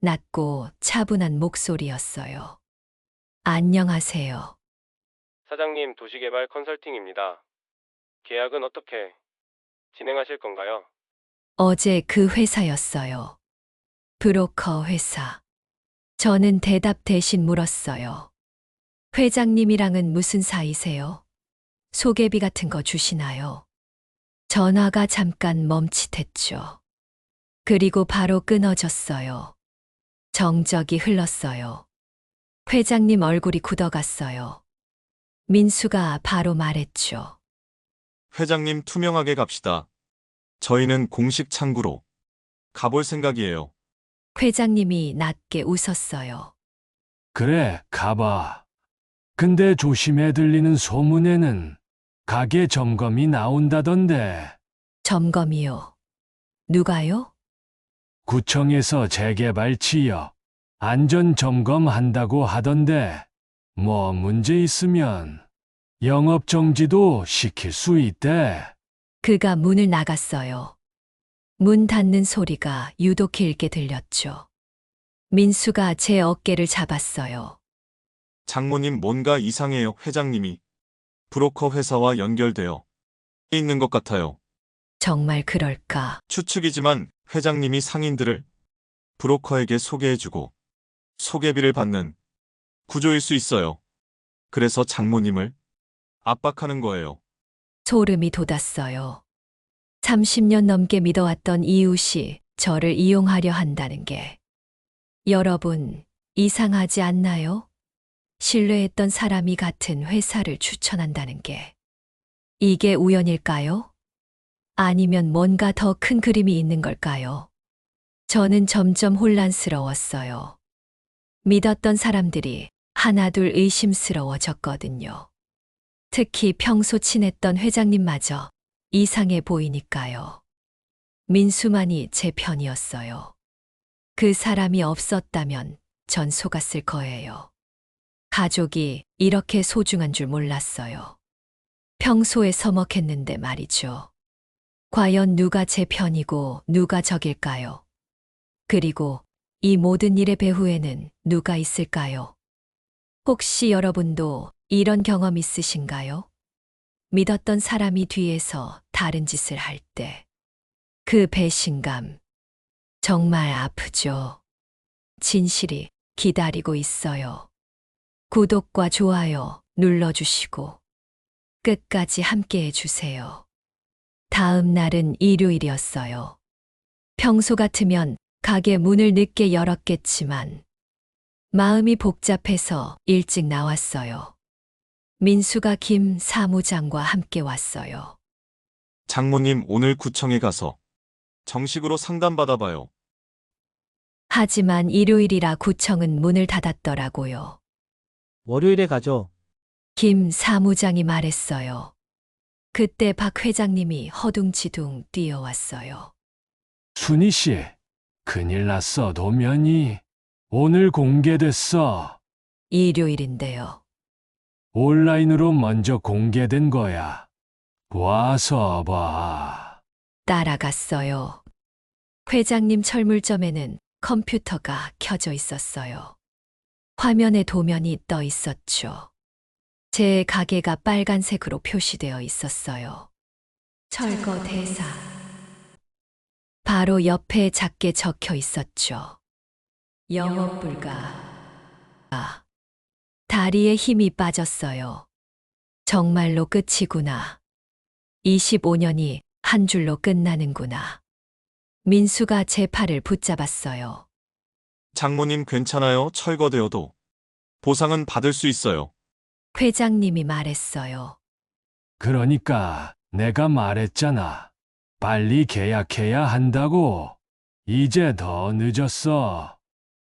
낮고 차분한 목소리였어요. 안녕하세요. 사장님, 도시개발 컨설팅입니다. 계약은 어떻게 진행하실 건가요? 어제 그 회사였어요. 브로커 회사. 저는 대답 대신 물었어요. 회장님이랑은 무슨 사이세요? 소개비 같은 거 주시나요? 전화가 잠깐 멈칫했죠. 그리고 바로 끊어졌어요. 정적이 흘렀어요. 회장님 얼굴이 굳어갔어요. 민수가 바로 말했죠. 회장님 투명하게 갑시다. 저희는 공식 창구로 가볼 생각이에요. 회장님이 낮게 웃었어요. 그래, 가봐. 근데 조심해. 들리는 소문에는 가게 점검이 나온다던데. 점검이요. 누가요? 구청에서 재개발 지역 안전 점검한다고 하던데. 뭐 문제 있으면 영업 정지도 시킬 수 있대. 그가 문을 나갔어요. 문 닫는 소리가 유독 길게 들렸죠. 민수가 제 어깨를 잡았어요. 장모님 뭔가 이상해요. 회장님이 브로커 회사와 연결되어 있는 것 같아요. 정말 그럴까? 추측이지만 회장님이 상인들을 브로커에게 소개해주고 소개비를 받는 구조일 수 있어요. 그래서 장모님을 압박하는 거예요. 소름이 돋았어요. 30년 넘게 믿어왔던 이웃이 저를 이용하려 한다는 게. 여러분, 이상하지 않나요? 신뢰했던 사람이 같은 회사를 추천한다는 게. 이게 우연일까요? 아니면 뭔가 더 큰 그림이 있는 걸까요? 저는 점점 혼란스러웠어요. 믿었던 사람들이 하나둘 의심스러워졌거든요. 특히 평소 친했던 회장님마저 이상해 보이니까요. 민수만이 제 편이었어요. 그 사람이 없었다면 전 속았을 거예요. 가족이 이렇게 소중한 줄 몰랐어요. 평소에 서먹했는데 말이죠. 과연 누가 제 편이고 누가 적일까요? 그리고 이 모든 일의 배후에는 누가 있을까요? 혹시 여러분도 이런 경험 있으신가요? 믿었던 사람이 뒤에서 다른 짓을 할 때. 그 배신감. 정말 아프죠. 진실이 기다리고 있어요. 구독과 좋아요 눌러주시고 끝까지 함께 해주세요. 다음 날은 일요일이었어요. 평소 같으면 가게 문을 늦게 열었겠지만 마음이 복잡해서 일찍 나왔어요. 민수가 김 사무장과 함께 왔어요. 장모님 오늘 구청에 가서 정식으로 상담받아봐요. 하지만 일요일이라 구청은 문을 닫았더라고요. 월요일에 가죠. 김 사무장이 말했어요. 그때 박 회장님이 허둥지둥 뛰어왔어요. 순희 씨, 큰일 났어. 도면이 오늘 공개됐어. 일요일인데요. 온라인으로 먼저 공개된 거야. 와서 봐. 따라갔어요. 회장님 철물점에는 컴퓨터가 켜져 있었어요. 화면에 도면이 떠 있었죠. 제 가게가 빨간색으로 표시되어 있었어요. 철거 대상. 바로 옆에 작게 적혀 있었죠. 영업 불가. 다리에 힘이 빠졌어요. 정말로 끝이구나. 25년이 한 줄로 끝나는구나. 민수가 제 팔을 붙잡았어요. 장모님 괜찮아요. 철거되어도 보상은 받을 수 있어요. 회장님이 말했어요. 그러니까 내가 말했잖아. 빨리 계약해야 한다고. 이제 더 늦었어.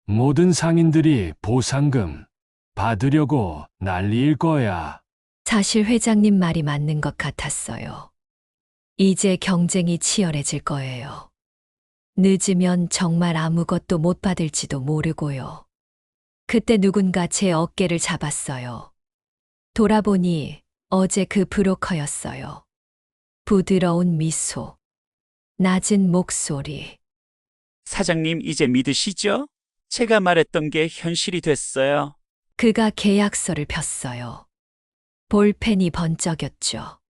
모든 상인들이 보상금 받으려고 난리일 거야. 사실 회장님 말이 맞는 것 같았어요. 이제 경쟁이 치열해질 거예요. 늦으면 정말 아무것도 못 받을지도 모르고요. 그때 누군가 제 어깨를 잡았어요. 돌아보니 어제 그 브로커였어요. 부드러운 미소, 낮은 목소리. 사장님 이제 믿으시죠? 제가 말했던 게 현실이 됐어요. 그가 계약서를 폈어요. 볼펜이 번쩍였죠.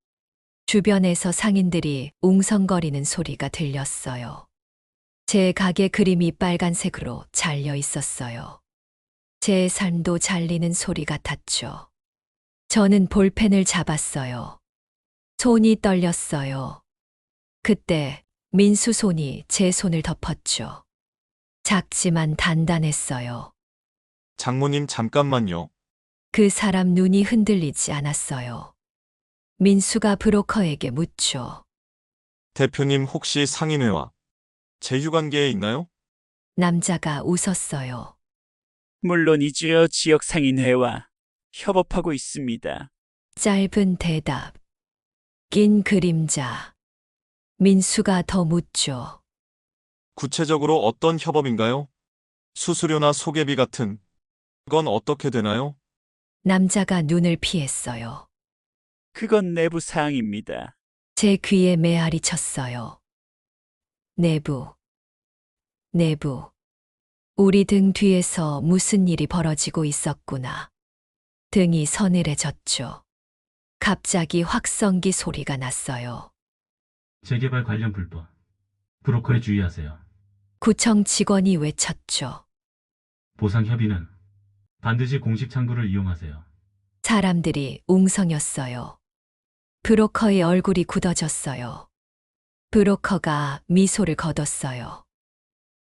주변에서 상인들이 웅성거리는 소리가 들렸어요. 제 가게 그림이 빨간색으로 잘려 있었어요. 제 삶도 잘리는 소리 같았죠. 저는 볼펜을 잡았어요. 손이 떨렸어요. 그때 민수 손이 제 손을 덮었죠. 작지만 단단했어요. 장모님 잠깐만요. 그 사람 눈이 흔들리지 않았어요. 민수가 브로커에게 묻죠. 대표님 혹시 상인회와 제휴관계에 있나요? 남자가 웃었어요. 물론이지요. 지역상인회와 협업하고 있습니다. 짧은 대답. 긴 그림자. 민수가 더 묻죠. 구체적으로 어떤 협업인가요? 수수료나 소개비 같은 건 어떻게 되나요? 남자가 눈을 피했어요. 그건 내부 사항입니다. 제 귀에 메아리 쳤어요. 내부. 우리 등 뒤에서 무슨 일이 벌어지고 있었구나. 등이 서늘해졌죠. 갑자기 확성기 소리가 났어요. 재개발 관련 불법. 브로커에 주의하세요. 구청 직원이 외쳤죠. 보상 협의는 반드시 공식 창구를 이용하세요. 사람들이 웅성였어요. 브로커의 얼굴이 굳어졌어요. 브로커가 미소를 거뒀어요.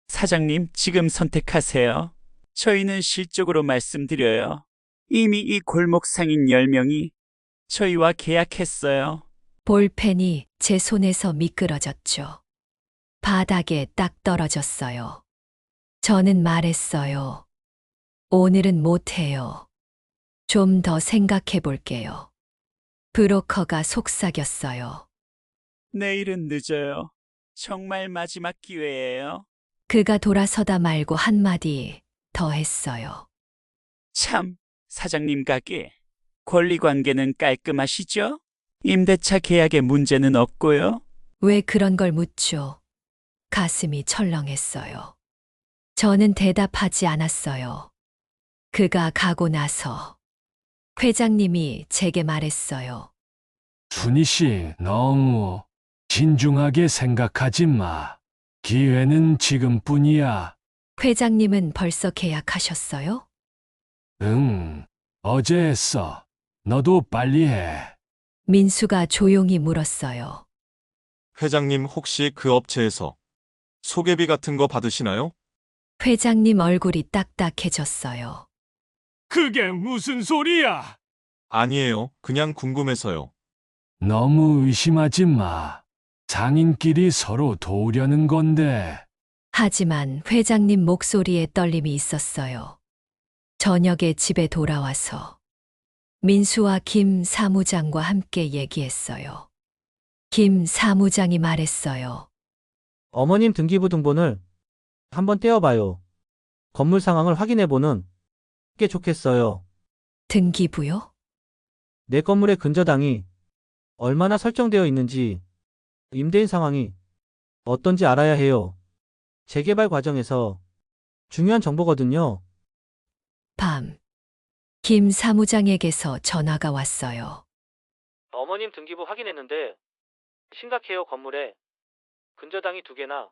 사장님, 지금 선택하세요. 저희는 실적으로 말씀드려요. 이미 이 골목 상인 10명이 저희와 계약했어요. 볼펜이 제 손에서 미끄러졌죠. 바닥에 딱 떨어졌어요. 저는 말했어요. 오늘은 못해요. 좀 더 생각해 볼게요. 브로커가 속삭였어요. 내일은 늦어요. 정말 마지막 기회예요. 그가 돌아서다 말고 한마디 더 했어요. 참, 사장님 가게 권리관계는 깔끔하시죠? 임대차 계약에 문제는 없고요. 왜 그런 걸 묻죠? 가슴이 철렁했어요. 저는 대답하지 않았어요. 그가 가고 나서 회장님이 제게 말했어요. 순희 씨, 너무 신중하게 생각하지 마. 기회는 지금뿐이야. 회장님은 벌써 계약하셨어요? 응, 어제 했어. 너도 빨리 해. 민수가 조용히 물었어요. 회장님 혹시 그 업체에서 소개비 같은 거 받으시나요? 회장님 얼굴이 딱딱해졌어요. 그게 무슨 소리야? 아니에요. 그냥 궁금해서요. 너무 의심하지 마. 상인끼리 서로 도우려는 건데. 하지만 회장님 목소리에 떨림이 있었어요. 저녁에 집에 돌아와서 민수와 김 사무장과 함께 얘기했어요. 김 사무장이 말했어요. 어머님 등기부 등본을 한번 떼어봐요. 건물 상황을 확인해보는 게 좋겠어요. 등기부요? 내 건물의 근저당이 얼마나 설정되어 있는지, 임대인 상황이 어떤지 알아야 해요. 재개발 과정에서 중요한 정보거든요. 밤. 김 사무장에게서 전화가 왔어요. 어머님 등기부 확인했는데 심각해요. 건물에 근저당이 2개나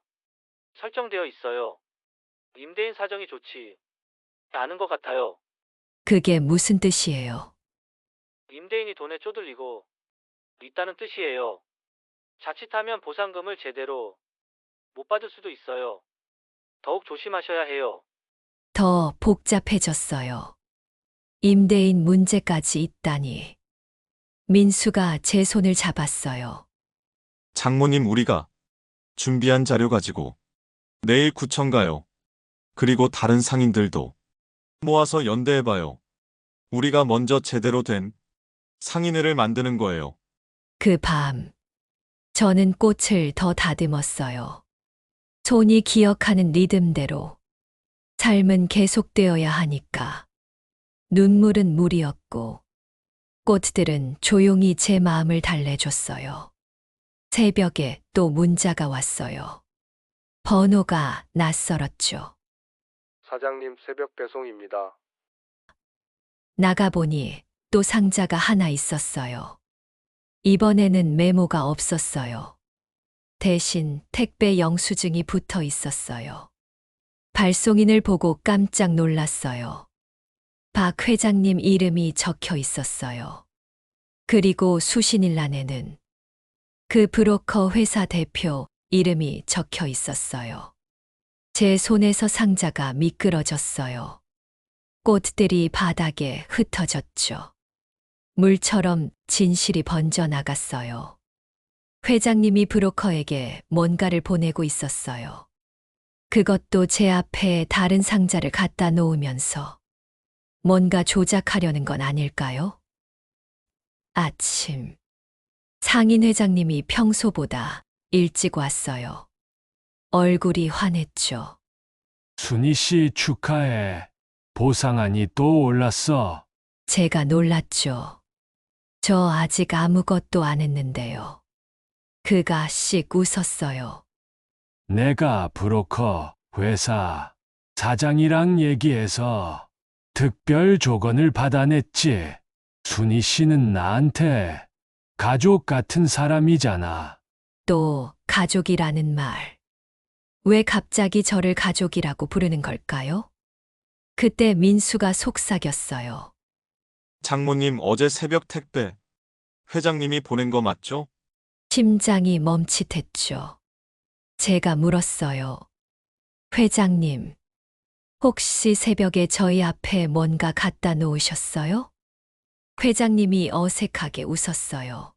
설정되어 있어요. 임대인 사정이 좋지 않은 것 같아요. 그게 무슨 뜻이에요? 임대인이 돈에 쪼들리고 있다는 뜻이에요. 자칫하면 보상금을 제대로 못 받을 수도 있어요. 더욱 조심하셔야 해요. 더 복잡해졌어요. 임대인 문제까지 있다니. 민수가 제 손을 잡았어요. 장모님 우리가 준비한 자료 가지고 내일 구청 가요. 그리고 다른 상인들도 모아서 연대해봐요. 우리가 먼저 제대로 된 상인회를 만드는 거예요. 그 밤, 저는 꽃을 더 다듬었어요. 손이 기억하는 리듬대로. 삶은 계속되어야 하니까. 눈물은 물이었고, 꽃들은 조용히 제 마음을 달래줬어요. 새벽에 또 문자가 왔어요. 번호가 낯설었죠. 사장님 새벽 배송입니다. 나가보니 또 상자가 하나 있었어요. 이번에는 메모가 없었어요. 대신 택배 영수증이 붙어 있었어요. 발송인을 보고 깜짝 놀랐어요. 박 회장님 이름이 적혀 있었어요. 그리고 수신일란에는 그 브로커 회사 대표 이름이 적혀 있었어요. 제 손에서 상자가 미끄러졌어요. 꽃들이 바닥에 흩어졌죠. 물처럼 진실이 번져나갔어요. 회장님이 브로커에게 뭔가를 보내고 있었어요. 그것도 제 앞에 다른 상자를 갖다 놓으면서 뭔가 조작하려는 건 아닐까요? 아침. 상인 회장님이 평소보다 일찍 왔어요. 얼굴이 환했죠. 순희 씨 축하해. 보상안이 또 올랐어. 제가 놀랐죠. 저 아직 아무것도 안 했는데요. 그가 씩 웃었어요. 내가 브로커 회사 사장이랑 얘기해서 특별 조건을 받아냈지. 순희 씨는 나한테 가족 같은 사람이잖아. 또 가족이라는 말. 왜 갑자기 저를 가족이라고 부르는 걸까요? 그때 민수가 속삭였어요. 장모님 어제 새벽 택배 회장님이 보낸 거 맞죠? 심장이 멈칫했죠. 제가 물었어요. 회장님, 혹시 새벽에 저희 앞에 뭔가 갖다 놓으셨어요? 회장님이 어색하게 웃었어요.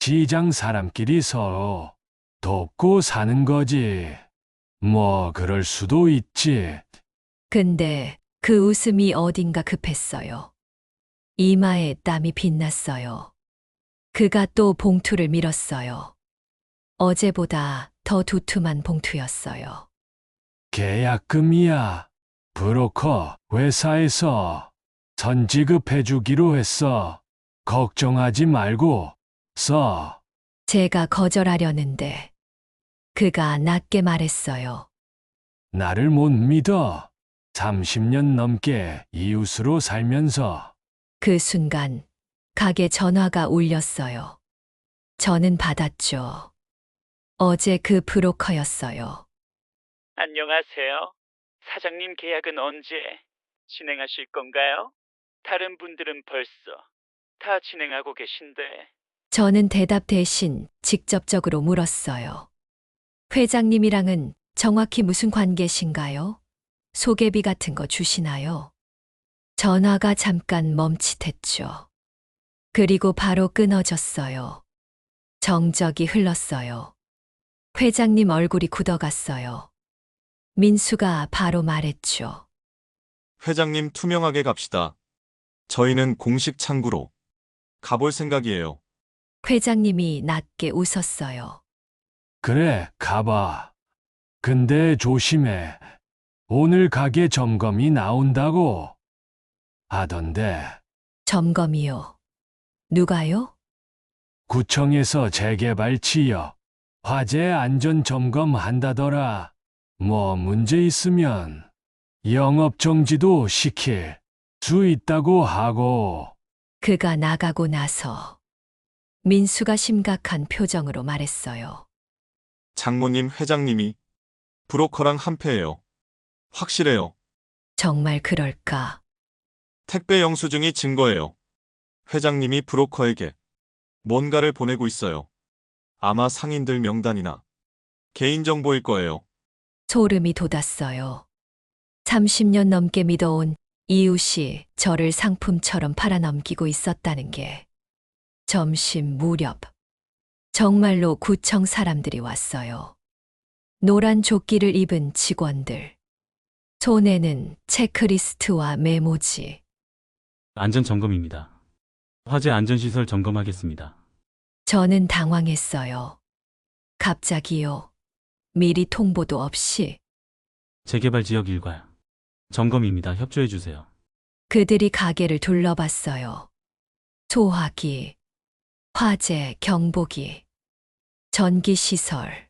시장 사람끼리 서로 돕고 사는 거지. 뭐 그럴 수도 있지. 근데 그 웃음이 어딘가 급했어요. 이마에 땀이 빛났어요. 그가 또 봉투를 밀었어요. 어제보다 더 두툼한 봉투였어요. 계약금이야. 브로커 회사에서 선지급해주기로 했어. 걱정하지 말고 써. 제가 거절하려는데 그가 낮게 말했어요. 나를 못 믿어. 30년 넘게 이웃으로 살면서. 그 순간 가게 전화가 울렸어요. 저는 받았죠. 어제 그 브로커였어요. 안녕하세요. 사장님 계약은 언제 진행하실 건가요? 다른 분들은 벌써 다 진행하고 계신데. 저는 대답 대신 직접적으로 물었어요. 회장님이랑은 정확히 무슨 관계신가요? 소개비 같은 거 주시나요? 전화가 잠깐 멈칫했죠. 그리고 바로 끊어졌어요. 정적이 흘렀어요. 회장님 얼굴이 굳어갔어요. 민수가 바로 말했죠. 회장님 투명하게 갑시다. 저희는 공식 창구로 가볼 생각이에요. 회장님이 낮게 웃었어요. 그래, 가봐. 근데 조심해. 오늘 가게 점검이 나온다고 하던데. 점검이요. 누가요? 구청에서 재개발 지역 화재 안전 점검 한다더라. 뭐 문제 있으면 영업 정지도 시킬 수 있다고 하고. 그가 나가고 나서 민수가 심각한 표정으로 말했어요. 장모님 회장님이 브로커랑 한패예요. 확실해요. 정말 그럴까? 택배 영수증이 증거예요. 회장님이 브로커에게 뭔가를 보내고 있어요. 아마 상인들 명단이나 개인정보일 거예요. 소름이 돋았어요. 30년 넘게 믿어온 이웃이 저를 상품처럼 팔아넘기고 있었다는 게. 점심 무렵 정말로 구청 사람들이 왔어요. 노란 조끼를 입은 직원들. 손에는 체크리스트와 메모지. 안전점검입니다. 화재 안전시설 점검하겠습니다. 저는 당황했어요. 갑자기요. 미리 통보도 없이. 재개발 지역 일과 점검입니다. 협조해 주세요. 그들이 가게를 둘러봤어요. 소화기, 화재, 경보기, 전기시설,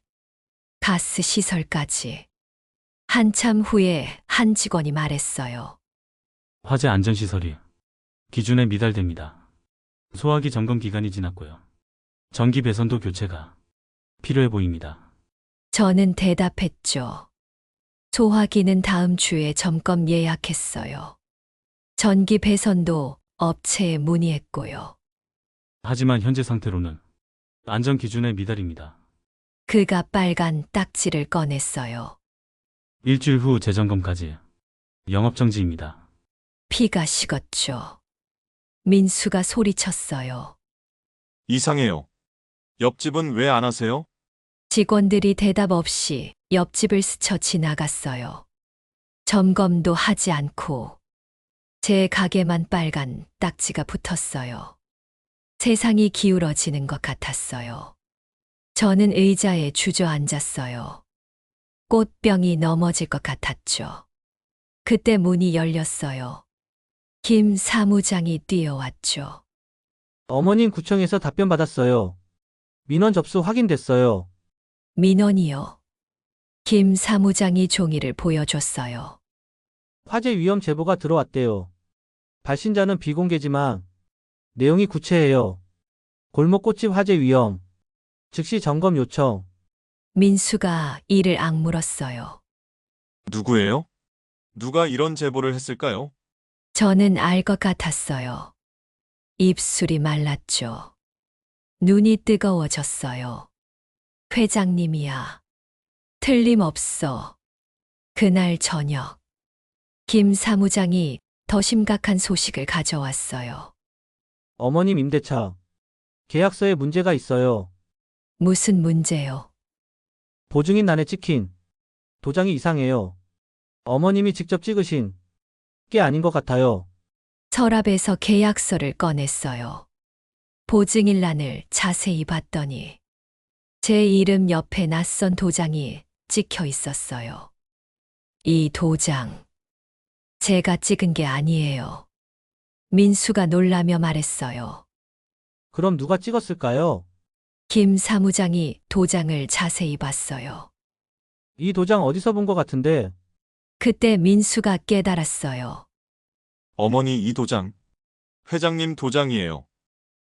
가스시설까지. 한참 후에 한 직원이 말했어요. 화재 안전시설이 기준에 미달됩니다. 소화기 점검 기간이 지났고요. 전기 배선도 교체가 필요해 보입니다. 저는 대답했죠. 소화기는 다음 주에 점검 예약했어요. 전기 배선도 업체에 문의했고요. 하지만 현재 상태로는 안전 기준에 미달입니다. 그가 빨간 딱지를 꺼냈어요. 일주일 후 재점검까지 영업정지입니다. 피가 식었죠. 민수가 소리쳤어요. 이상해요. 옆집은 왜 안 하세요? 직원들이 대답 없이 옆집을 스쳐 지나갔어요. 점검도 하지 않고 제 가게만 빨간 딱지가 붙었어요. 세상이 기울어지는 것 같았어요. 저는 의자에 주저앉았어요. 꽃병이 넘어질 것 같았죠. 그때 문이 열렸어요. 김 사무장이 뛰어왔죠. 어머님 구청에서 답변 받았어요. 민원 접수 확인됐어요. 민원이요. 김 사무장이 종이를 보여줬어요. 화재 위험 제보가 들어왔대요. 발신자는 비공개지만 내용이 구체해요. 골목 꽃집 화재 위험. 즉시 점검 요청. 민수가 이를 악물었어요. 누구예요? 누가 이런 제보를 했을까요? 저는 알 것 같았어요. 입술이 말랐죠. 눈이 뜨거워졌어요. 회장님이야. 틀림없어. 그날 저녁, 김 사무장이 더 심각한 소식을 가져왔어요. 어머님 임대차. 계약서에 문제가 있어요. 무슨 문제요? 보증인란에 찍힌 도장이 이상해요. 어머님이 직접 찍으신 게 아닌 것 같아요. 서랍에서 계약서를 꺼냈어요. 보증일란을 자세히 봤더니 제 이름 옆에 낯선 도장이 찍혀 있었어요. 이 도장, 제가 찍은 게 아니에요. 민수가 놀라며 말했어요. 그럼 누가 찍었을까요? 김 사무장이 도장을 자세히 봤어요. 이 도장 어디서 본 것 같은데. 그때 민수가 깨달았어요. 어머니 이 도장. 회장님 도장이에요.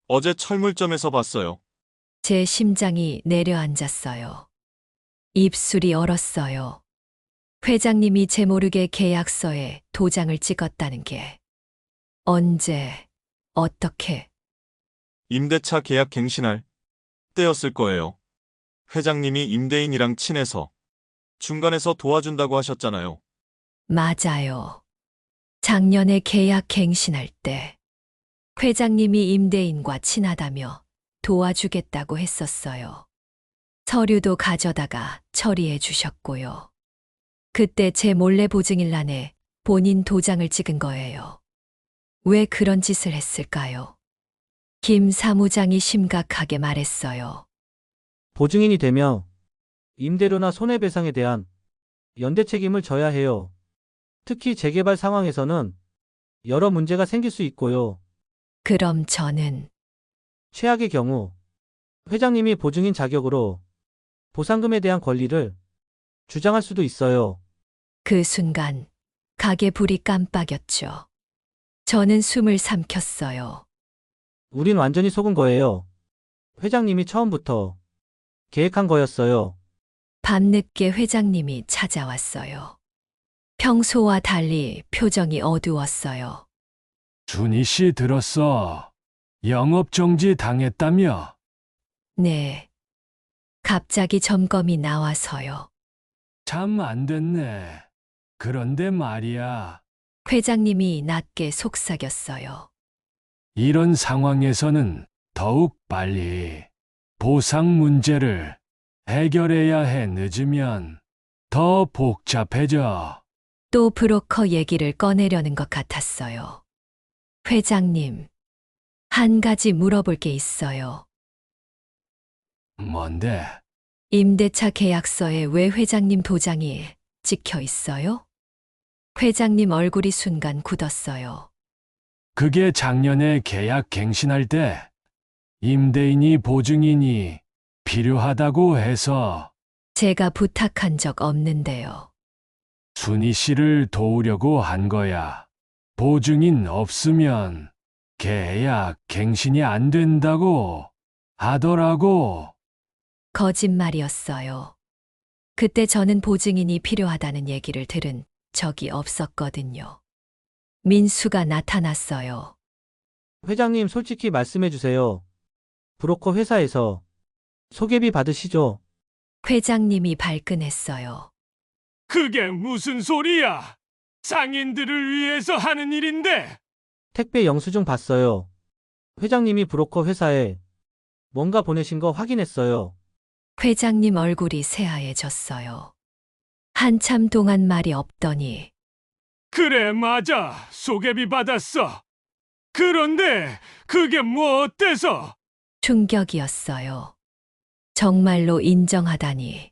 어제 철물점에서 봤어요. 제 심장이 내려앉았어요. 입술이 얼었어요. 회장님이 제 모르게 계약서에 도장을 찍었다는 게 언제, 어떻게? 임대차 계약 갱신할 때였을 거예요. 회장님이 임대인이랑 친해서 중간에서 도와준다고 하셨잖아요. 맞아요. 작년에 계약 갱신할 때 회장님이 임대인과 친하다며 도와주겠다고 했었어요. 서류도 가져다가 처리해 주셨고요. 그때 제 몰래 보증일란에 본인 도장을 찍은 거예요. 왜 그런 짓을 했을까요? 김 사무장이 심각하게 말했어요. 보증인이 되며 임대료나 손해배상에 대한 연대 책임을 져야 해요. 특히 재개발 상황에서는 여러 문제가 생길 수 있고요. 그럼 저는 최악의 경우 회장님이 보증인 자격으로 보상금에 대한 권리를 주장할 수도 있어요. 그 순간 가게 불이 깜빡였죠. 저는 숨을 삼켰어요. 우린 완전히 속은 거예요. 회장님이 처음부터 계획한 거였어요. 밤늦게 회장님이 찾아왔어요. 평소와 달리 표정이 어두웠어요. 준희 씨 들었어. 영업정지 당했다며. 네. 갑자기 점검이 나와서요. 참 안 됐네. 그런데 말이야. 회장님이 낮게 속삭였어요. 이런 상황에서는 더욱 빨리 보상 문제를 해결해야 해. 늦으면 더 복잡해져. 또 브로커 얘기를 꺼내려는 것 같았어요. 회장님, 한 가지 물어볼 게 있어요. 뭔데? 임대차 계약서에 왜 회장님 도장이 찍혀 있어요? 회장님 얼굴이 순간 굳었어요. 그게 작년에 계약 갱신할 때 임대인이 보증인이 필요하다고 해서 제가 부탁한 적 없는데요. 순희 씨를 도우려고 한 거야. 보증인 없으면 계약 갱신이 안 된다고 하더라고. 거짓말이었어요. 그때 저는 보증인이 필요하다는 얘기를 들은 적이 없었거든요. 민수가 나타났어요. 회장님 솔직히 말씀해 주세요. 브로커 회사에서 소개비 받으시죠? 회장님이 발끈했어요. 그게 무슨 소리야? 상인들을 위해서 하는 일인데. 택배 영수증 봤어요. 회장님이 브로커 회사에 뭔가 보내신 거 확인했어요. 회장님 얼굴이 새하얘졌어요. 한참 동안 말이 없더니 그래, 맞아. 소개비 받았어. 그런데 그게 뭐 어때서? 충격이었어요. 정말로 인정하다니.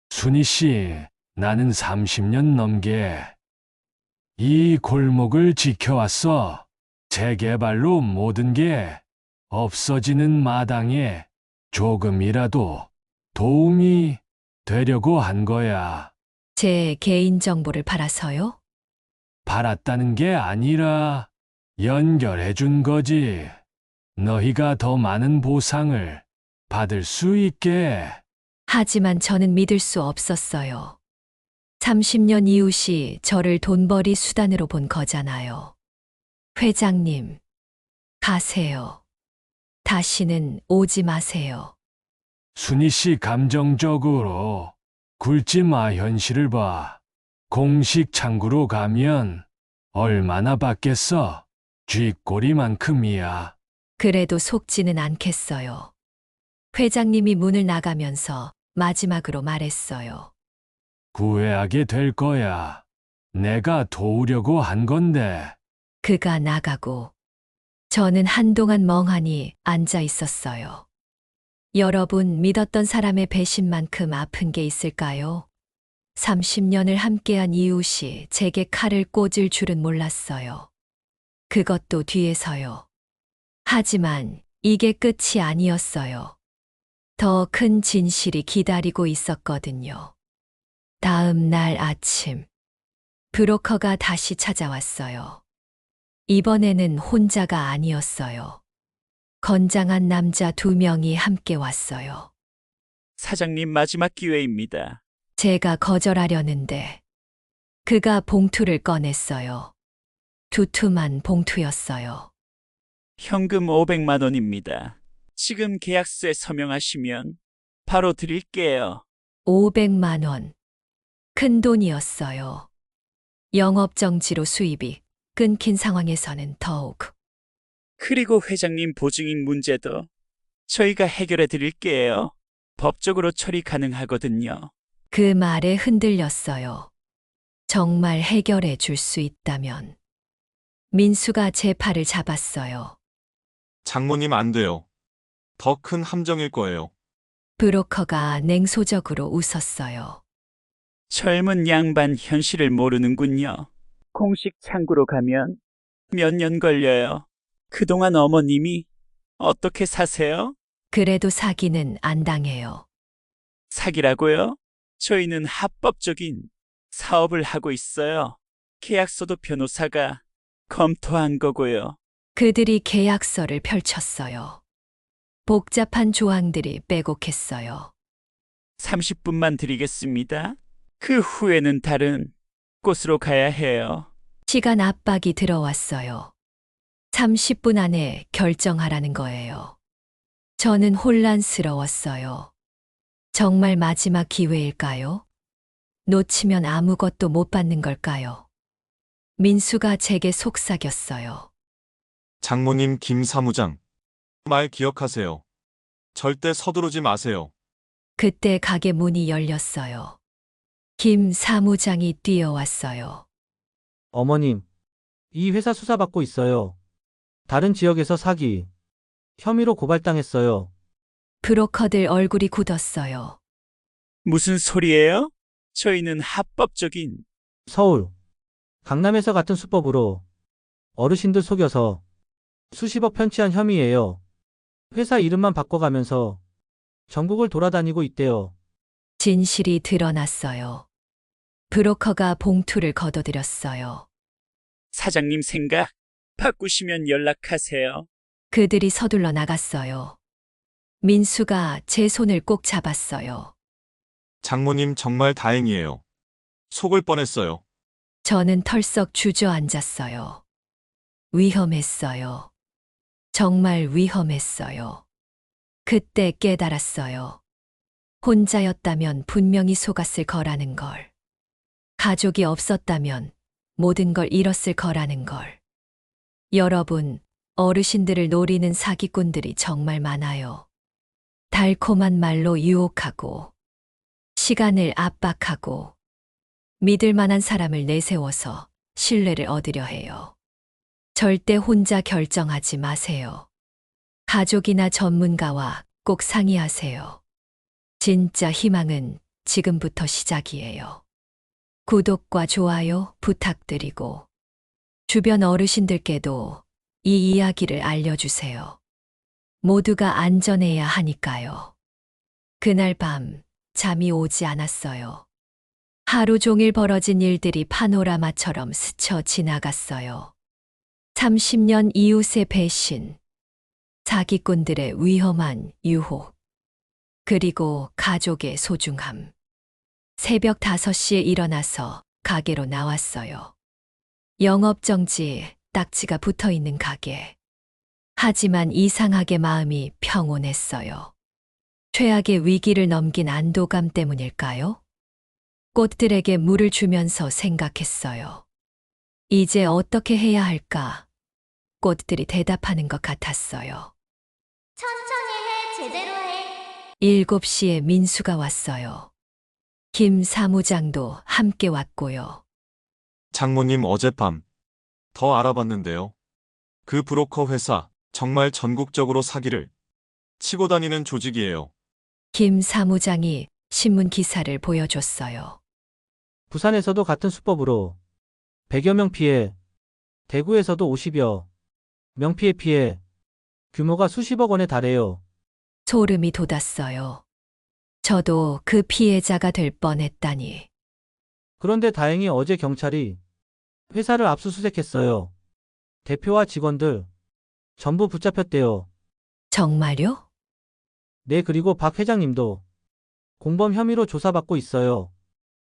순희 씨, 나는 30년 넘게 이 골목을 지켜왔어. 재개발로 모든 게 없어지는 마당에 조금이라도 도움이 되려고 한 거야. 제 개인정보를 팔아서요? 팔았다는 게 아니라 연결해 준 거지. 너희가 더 많은 보상을 받을 수 있게. 하지만 저는 믿을 수 없었어요. 30년 이웃이 저를 돈벌이 수단으로 본 거잖아요. 회장님, 가세요. 다시는 오지 마세요. 순희 씨 감정적으로 굴지 마. 현실을 봐. 공식 창구로 가면 얼마나 받겠어? 쥐꼬리만큼이야. 그래도 속지는 않겠어요. 회장님이 문을 나가면서 마지막으로 말했어요. 구애하게 될 거야. 내가 도우려고 한 건데. 그가 나가고 저는 한동안 멍하니 앉아 있었어요. 여러분, 믿었던 사람의 배신만큼 아픈 게 있을까요? 30년을 함께한 이웃이 제게 칼을 꽂을 줄은 몰랐어요. 그것도 뒤에서요. 하지만 이게 끝이 아니었어요. 더 큰 진실이 기다리고 있었거든요. 다음 날 아침, 브로커가 다시 찾아왔어요. 이번에는 혼자가 아니었어요. 건장한 남자 2명이 함께 왔어요. 사장님 마지막 기회입니다. 제가 거절하려는데 그가 봉투를 꺼냈어요. 두툼한 봉투였어요. 현금 500만 원입니다. 지금 계약서에 서명하시면 바로 드릴게요. 500만 원. 큰 돈이었어요. 영업정지로 수입이 끊긴 상황에서는 더욱. 그리고 회장님 보증인 문제도 저희가 해결해 드릴게요. 법적으로 처리 가능하거든요. 그 말에 흔들렸어요. 정말 해결해 줄 수 있다면. 민수가 제 팔을 잡았어요. 장모님 안 돼요. 더 큰 함정일 거예요. 브로커가 냉소적으로 웃었어요. 젊은 양반 현실을 모르는군요. 공식 창구로 가면 몇 년 걸려요. 그동안 어머님이 어떻게 사세요? 그래도 사기는 안 당해요. 사기라고요? 저희는 합법적인 사업을 하고 있어요. 계약서도 변호사가 검토한 거고요. 그들이 계약서를 펼쳤어요. 복잡한 조항들이 빼곡했어요. 30분만 드리겠습니다. 그 후에는 다른 곳으로 가야 해요. 시간 압박이 들어왔어요. 30분 안에 결정하라는 거예요. 저는 혼란스러웠어요. 정말 마지막 기회일까요? 놓치면 아무것도 못 받는 걸까요? 민수가 제게 속삭였어요. 장모님 김 사무장. 말 기억하세요. 절대 서두르지 마세요. 그때 가게 문이 열렸어요. 김 사무장이 뛰어왔어요. 어머님, 이 회사 수사받고 있어요. 다른 지역에서 사기 혐의로 고발당했어요. 브로커들 얼굴이 굳었어요. 무슨 소리예요? 저희는 합법적인 서울, 강남에서 같은 수법으로 어르신들 속여서 수십억 편취한 혐의예요. 회사 이름만 바꿔가면서 전국을 돌아다니고 있대요. 진실이 드러났어요. 브로커가 봉투를 걷어들였어요. 사장님 생각 바꾸시면 연락하세요. 그들이 서둘러 나갔어요. 민수가 제 손을 꼭 잡았어요. 장모님 정말 다행이에요. 속을 뻔했어요. 저는 털썩 주저앉았어요. 위험했어요. 정말 위험했어요. 그때 깨달았어요. 혼자였다면 분명히 속았을 거라는 걸. 가족이 없었다면 모든 걸 잃었을 거라는 걸. 여러분, 어르신들을 노리는 사기꾼들이 정말 많아요. 달콤한 말로 유혹하고, 시간을 압박하고, 믿을 만한 사람을 내세워서 신뢰를 얻으려 해요. 절대 혼자 결정하지 마세요. 가족이나 전문가와 꼭 상의하세요. 진짜 희망은 지금부터 시작이에요. 구독과 좋아요 부탁드리고, 주변 어르신들께도 이 이야기를 알려주세요. 모두가 안전해야 하니까요. 그날 밤 잠이 오지 않았어요. 하루 종일 벌어진 일들이 파노라마처럼 스쳐 지나갔어요. 30년 이웃의 배신, 사기꾼들의 위험한 유혹, 그리고 가족의 소중함. 새벽 5시에 일어나서 가게로 나왔어요. 영업정지 딱지가 붙어 있는 가게. 하지만 이상하게 마음이 평온했어요. 최악의 위기를 넘긴 안도감 때문일까요? 꽃들에게 물을 주면서 생각했어요. 이제 어떻게 해야 할까? 꽃들이 대답하는 것 같았어요. 천천히 해, 제대로 해. 7시에 민수가 왔어요. 김 사무장도 함께 왔고요. 장모님 어젯밤 더 알아봤는데요. 그 브로커 회사 정말 전국적으로 사기를 치고 다니는 조직이에요. 김 사무장이 신문 기사를 보여줬어요. 부산에서도 같은 수법으로 100여 명 피해, 대구에서도 50여 명 피해, 규모가 수십억 원에 달해요. 소름이 돋았어요. 저도 그 피해자가 될 뻔했다니. 그런데 다행히 어제 경찰이 회사를 압수수색했어요. 대표와 직원들 전부 붙잡혔대요. 정말요? 네, 그리고 박 회장님도 공범 혐의로 조사받고 있어요.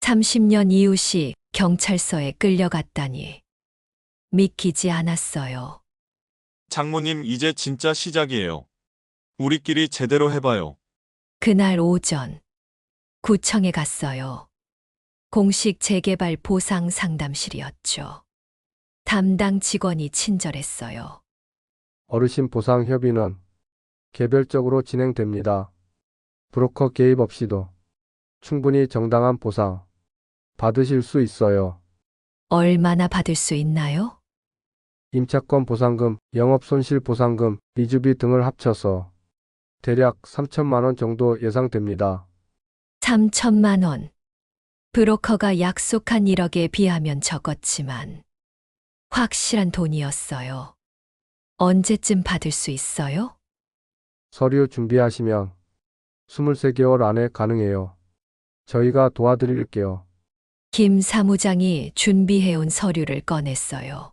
30년 이웃이 경찰서에 끌려갔다니. 믿기지 않았어요. 장모님 이제 진짜 시작이에요. 우리끼리 제대로 해봐요. 그날 오전 구청에 갔어요. 공식 재개발 보상 상담실이었죠. 담당 직원이 친절했어요. 어르신 보상 협의는 개별적으로 진행됩니다. 브로커 개입 없이도 충분히 정당한 보상 받으실 수 있어요. 얼마나 받을 수 있나요? 임차권 보상금, 영업손실 보상금, 이주비 등을 합쳐서 대략 3천만 원 정도 예상됩니다. 3천만 원. 브로커가 약속한 1억에 비하면 적었지만 확실한 돈이었어요. 언제쯤 받을 수 있어요? 서류 준비하시면 23개월 안에 가능해요. 저희가 도와드릴게요. 김 사무장이 준비해온 서류를 꺼냈어요.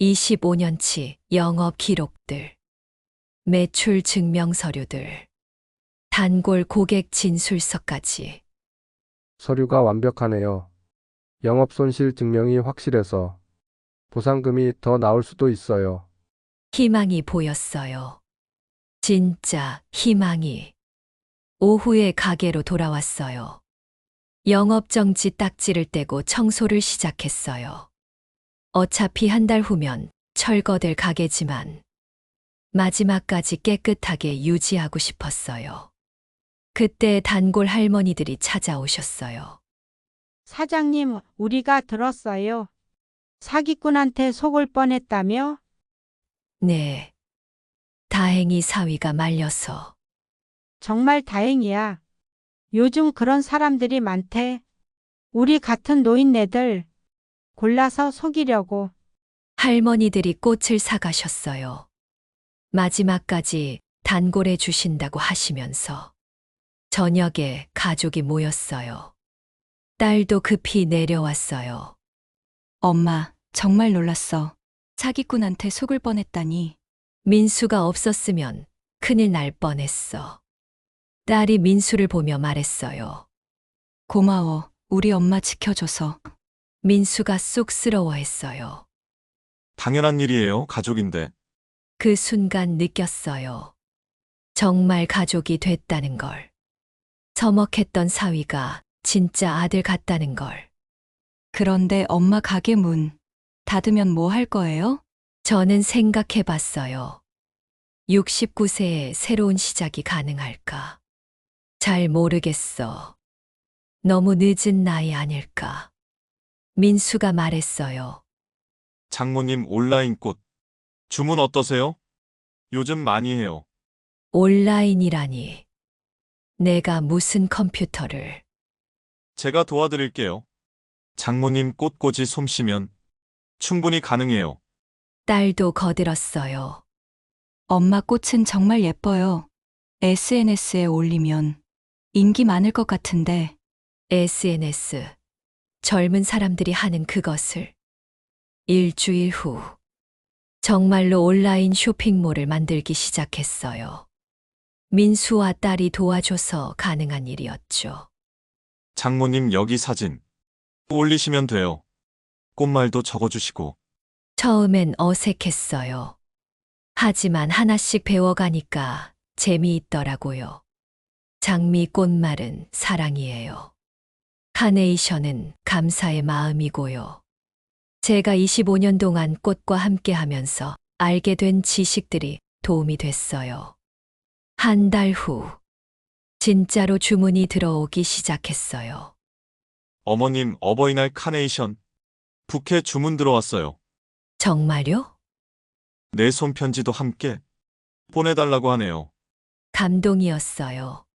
25년치 영업 기록들, 매출 증명 서류들, 단골 고객 진술서까지. 서류가 완벽하네요. 영업손실 증명이 확실해서 보상금이 더 나올 수도 있어요. 희망이 보였어요. 진짜 희망이. 오후에 가게로 돌아왔어요. 영업정지 딱지를 떼고 청소를 시작했어요. 어차피 한 달 후면 철거될 가게지만 마지막까지 깨끗하게 유지하고 싶었어요. 그때 단골 할머니들이 찾아오셨어요. 사장님, 우리가 들었어요. 사기꾼한테 속을 뻔했다며? 네. 다행히 사위가 말려서. 정말 다행이야. 요즘 그런 사람들이 많대. 우리 같은 노인네들 골라서 속이려고. 할머니들이 꽃을 사가셨어요. 마지막까지 단골해 주신다고 하시면서. 저녁에 가족이 모였어요. 딸도 급히 내려왔어요. 엄마, 정말 놀랐어. 사기꾼한테 속을 뻔했다니. 민수가 없었으면 큰일 날 뻔했어. 딸이 민수를 보며 말했어요. 고마워. 우리 엄마 지켜줘서. 민수가 쑥스러워했어요. 당연한 일이에요. 가족인데. 그 순간 느꼈어요. 정말 가족이 됐다는 걸. 서먹했던 사위가 진짜 아들 같다는 걸. 그런데 엄마 가게 문 닫으면 뭐 할 거예요? 저는 생각해 봤어요. 69세에 새로운 시작이 가능할까? 잘 모르겠어. 너무 늦은 나이 아닐까? 민수가 말했어요. 장모님 온라인 꽃. 주문 어떠세요? 요즘 많이 해요. 온라인이라니. 내가 무슨 컴퓨터를. 제가 도와드릴게요. 장모님 꽃꽂이 솜씨면 충분히 가능해요. 딸도 거들었어요. 엄마 꽃은 정말 예뻐요. SNS에 올리면 인기 많을 것 같은데. SNS. 젊은 사람들이 하는 그것을. 일주일 후. 정말로 온라인 쇼핑몰을 만들기 시작했어요. 민수와 딸이 도와줘서 가능한 일이었죠. 장모님 여기 사진 올리시면 돼요. 꽃말도 적어주시고. 처음엔 어색했어요. 하지만 하나씩 배워가니까 재미있더라고요. 장미 꽃말은 사랑이에요. 카네이션은 감사의 마음이고요. 제가 25년 동안 꽃과 함께 하면서 알게 된 지식들이 도움이 됐어요. 한 달 후, 진짜로 주문이 들어오기 시작했어요. 어머님 어버이날 카네이션 부케 주문 들어왔어요. 정말요? 내 손편지도 함께 보내달라고 하네요. 감동이었어요.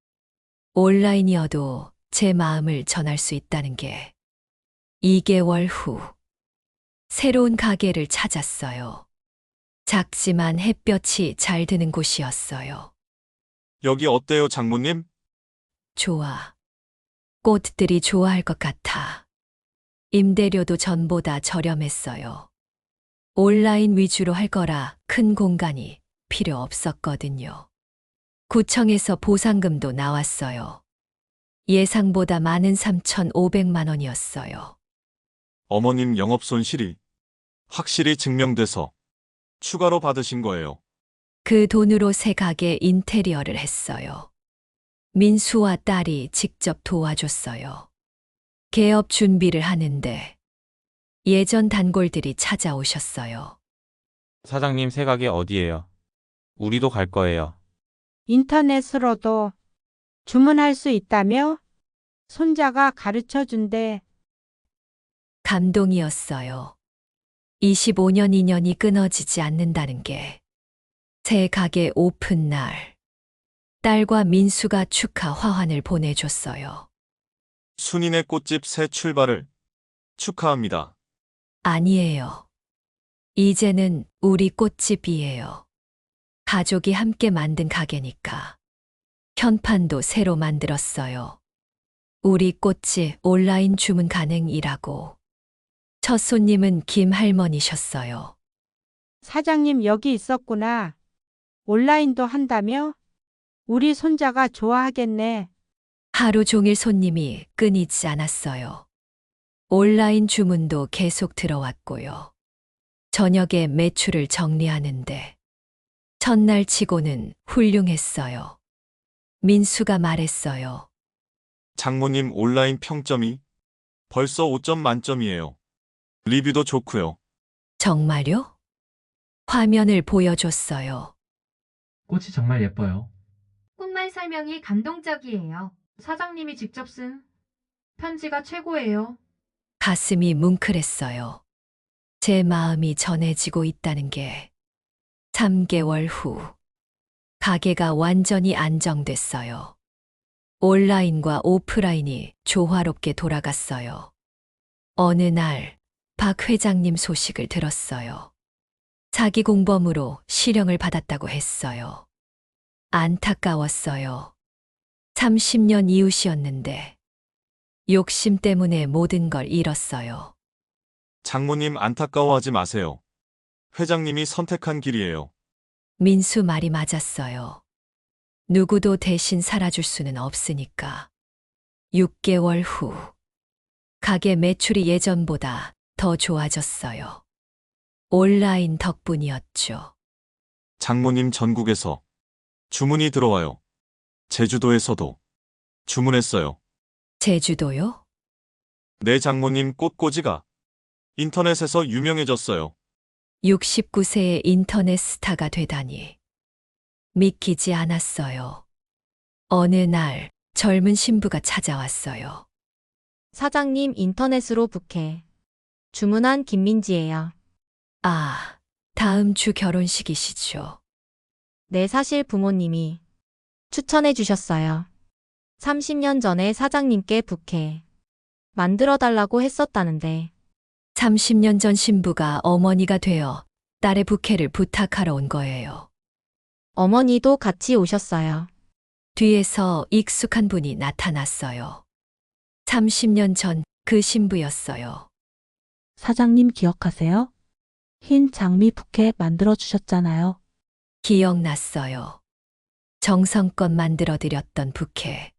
온라인이어도 제 마음을 전할 수 있다는 게. 2개월 후, 새로운 가게를 찾았어요. 작지만 햇볕이 잘 드는 곳이었어요. 여기 어때요, 장모님? 좋아. 꽃들이 좋아할 것 같아. 임대료도 전보다 저렴했어요. 온라인 위주로 할 거라 큰 공간이 필요 없었거든요. 구청에서 보상금도 나왔어요. 예상보다 많은 3,500만 원이었어요. 어머님 영업 손실이 확실히 증명돼서 추가로 받으신 거예요. 그 돈으로 새 가게 인테리어를 했어요. 민수와 딸이 직접 도와줬어요. 개업 준비를 하는데 예전 단골들이 찾아오셨어요. 사장님 새 가게 어디예요? 우리도 갈 거예요. 인터넷으로도 주문할 수 있다며? 손자가 가르쳐 준대. 감동이었어요. 25년 인연이 끊어지지 않는다는 게. 새 가게 오픈 날. 딸과 민수가 축하 화환을 보내줬어요. 순인의 꽃집 새 출발을 축하합니다. 아니에요. 이제는 우리 꽃집이에요. 가족이 함께 만든 가게니까. 현판도 새로 만들었어요. 우리 꽃집 온라인 주문 가능이라고. 첫 손님은 김 할머니셨어요. 사장님 여기 있었구나. 온라인도 한다며? 우리 손자가 좋아하겠네. 하루 종일 손님이 끊이지 않았어요. 온라인 주문도 계속 들어왔고요. 저녁에 매출을 정리하는데 첫날 치고는 훌륭했어요. 민수가 말했어요. 장모님 온라인 평점이 벌써 5점 만점이에요. 리뷰도 좋고요. 정말요? 화면을 보여줬어요. 꽃이 정말 예뻐요. 꽃말 설명이 감동적이에요. 사장님이 직접 쓴 편지가 최고예요. 가슴이 뭉클했어요. 제 마음이 전해지고 있다는 게. 3개월 후, 가게가 완전히 안정됐어요. 온라인과 오프라인이 조화롭게 돌아갔어요. 어느 날, 박 회장님 소식을 들었어요. 사기 공범으로 실형을 받았다고 했어요. 안타까웠어요. 30년 이웃이었는데, 욕심 때문에 모든 걸 잃었어요. 장모님 안타까워하지 마세요. 회장님이 선택한 길이에요. 민수 말이 맞았어요. 누구도 대신 살아줄 수는 없으니까. 6개월 후, 가게 매출이 예전보다 더 좋아졌어요. 온라인 덕분이었죠. 장모님 전국에서 주문이 들어와요. 제주도에서도 주문했어요. 제주도요? 내 장모님 꽃꽂이가 인터넷에서 유명해졌어요. 69세의 인터넷 스타가 되다니. 믿기지 않았어요. 어느 날 젊은 신부가 찾아왔어요. 사장님 인터넷으로 부케. 주문한 김민지예요. 아, 다음 주 결혼식이시죠. 네, 사실 부모님이 추천해 주셨어요. 30년 전에 사장님께 부케 만들어 달라고 했었다는데 30년 전 신부가 어머니가 되어 딸의 부케를 부탁하러 온 거예요. 어머니도 같이 오셨어요. 뒤에서 익숙한 분이 나타났어요. 30년 전 그 신부였어요. 사장님 기억하세요? 흰 장미 부케 만들어 주셨잖아요. 기억났어요. 정성껏 만들어드렸던 부케.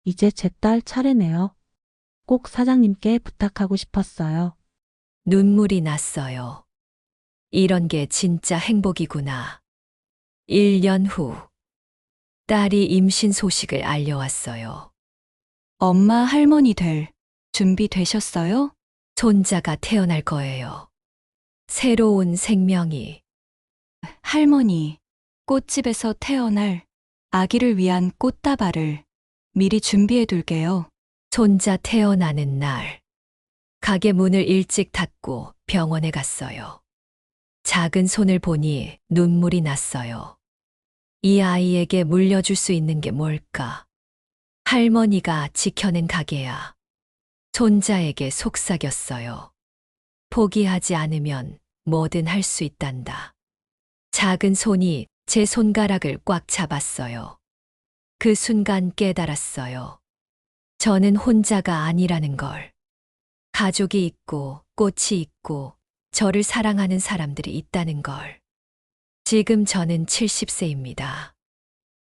이제 제 딸 차례네요. 꼭 사장님께 부탁하고 싶었어요. 눈물이 났어요. 이런 게 진짜 행복이구나. 1년 후, 딸이 임신 소식을 알려왔어요. 엄마 할머니 될 준비 되셨어요? 손자가 태어날 거예요. 새로운 생명이. 할머니, 꽃집에서 태어날 아기를 위한 꽃다발을 미리 준비해 둘게요. 손자 태어나는 날, 가게 문을 일찍 닫고 병원에 갔어요. 작은 손을 보니 눈물이 났어요. 이 아이에게 물려줄 수 있는 게 뭘까? 할머니가 지켜낸 가게야. 손자에게 속삭였어요. 포기하지 않으면 뭐든 할 수 있단다. 작은 손이 제 손가락을 꽉 잡았어요. 그 순간 깨달았어요. 저는 혼자가 아니라는 걸. 가족이 있고 꽃이 있고 저를 사랑하는 사람들이 있다는 걸. 지금 저는 70세입니다.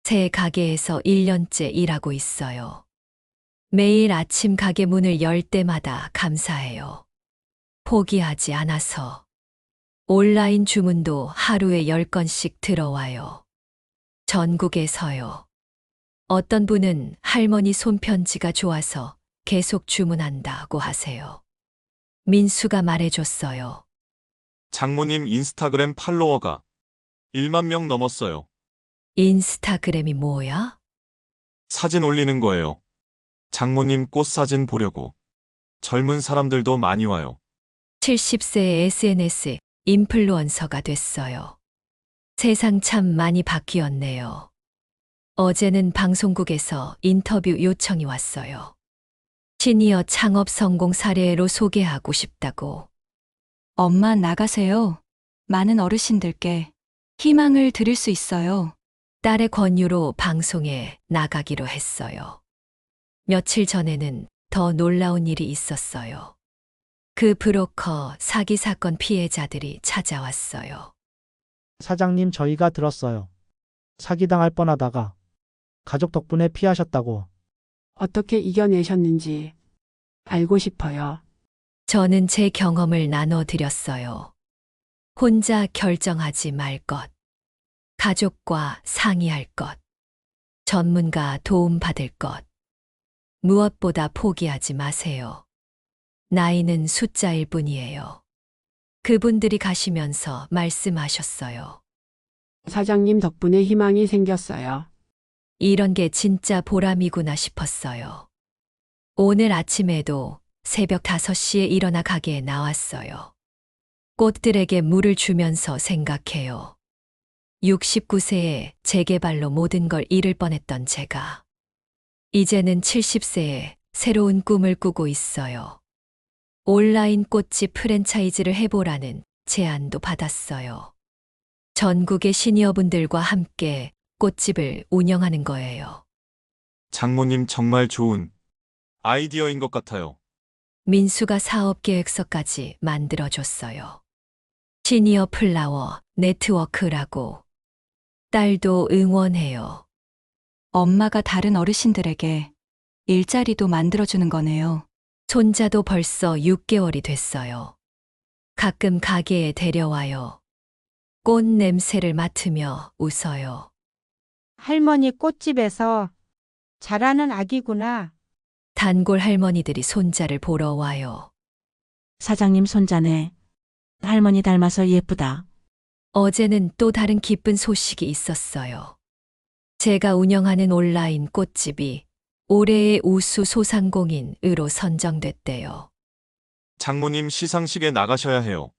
새 가게에서 1년째 일하고 있어요. 매일 아침 가게 문을 열 때마다 감사해요. 포기하지 않아서. 온라인 주문도 하루에 10건씩 들어와요. 전국에서요. 어떤 분은 할머니 손편지가 좋아서 계속 주문한다고 하세요. 민수가 말해줬어요. 장모님 인스타그램 팔로워가 1만 명 넘었어요. 인스타그램이 뭐야? 사진 올리는 거예요. 장모님 꽃 사진 보려고. 젊은 사람들도 많이 와요. 70세의 SNS 인플루언서가 됐어요. 세상 참 많이 바뀌었네요. 어제는 방송국에서 인터뷰 요청이 왔어요. 시니어 창업 성공 사례로 소개하고 싶다고. 엄마 나가세요. 많은 어르신들께 희망을 드릴 수 있어요. 딸의 권유로 방송에 나가기로 했어요. 며칠 전에는 더 놀라운 일이 있었어요. 그 브로커 사기 사건 피해자들이 찾아왔어요. 사장님 저희가 들었어요. 사기당할 뻔하다가 가족 덕분에 피하셨다고. 어떻게 이겨내셨는지 알고 싶어요. 저는 제 경험을 나눠드렸어요. 혼자 결정하지 말 것. 가족과 상의할 것. 전문가 도움 받을 것. 무엇보다 포기하지 마세요. 나이는 숫자일 뿐이에요. 그분들이 가시면서 말씀하셨어요. 사장님 덕분에 희망이 생겼어요. 이런 게 진짜 보람이구나 싶었어요. 오늘 아침에도 새벽 5시에 일어나 가게에 나왔어요. 꽃들에게 물을 주면서 생각해요. 69세에 재개발로 모든 걸 잃을 뻔했던 제가 이제는 70세에 새로운 꿈을 꾸고 있어요. 온라인 꽃집 프랜차이즈를 해보라는 제안도 받았어요. 전국의 시니어분들과 함께 꽃집을 운영하는 거예요. 장모님 정말 좋은 아이디어인 것 같아요. 민수가 사업 계획서까지 만들어줬어요. 시니어 플라워 네트워크라고. 딸도 응원해요. 엄마가 다른 어르신들에게 일자리도 만들어주는 거네요. 손자도 벌써 6개월이 됐어요. 가끔 가게에 데려와요. 꽃 냄새를 맡으며 웃어요. 할머니 꽃집에서 자라는 아기구나. 단골 할머니들이 손자를 보러 와요. 사장님 손자네. 할머니 닮아서 예쁘다. 어제는 또 다른 기쁜 소식이 있었어요. 제가 운영하는 온라인 꽃집이 올해의 우수 소상공인으로 선정됐대요. 장모님 시상식에 나가셔야 해요.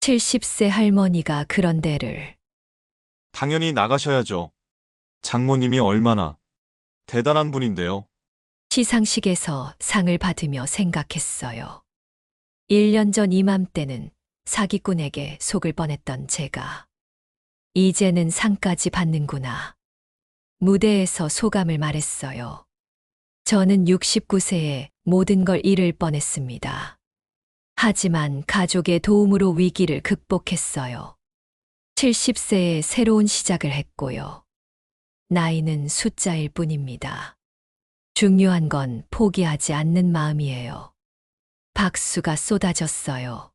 70세 할머니가 그런 데를. 당연히 나가셔야죠. 장모님이 얼마나 대단한 분인데요. 시상식에서 상을 받으며 생각했어요. 1년 전 이맘때는 사기꾼에게 속을 뻔했던 제가 이제는 상까지 받는구나. 무대에서 소감을 말했어요. 저는 69세에 모든 걸 잃을 뻔했습니다. 하지만 가족의 도움으로 위기를 극복했어요. 70세에 새로운 시작을 했고요. 나이는 숫자일 뿐입니다. 중요한 건 포기하지 않는 마음이에요. 박수가 쏟아졌어요.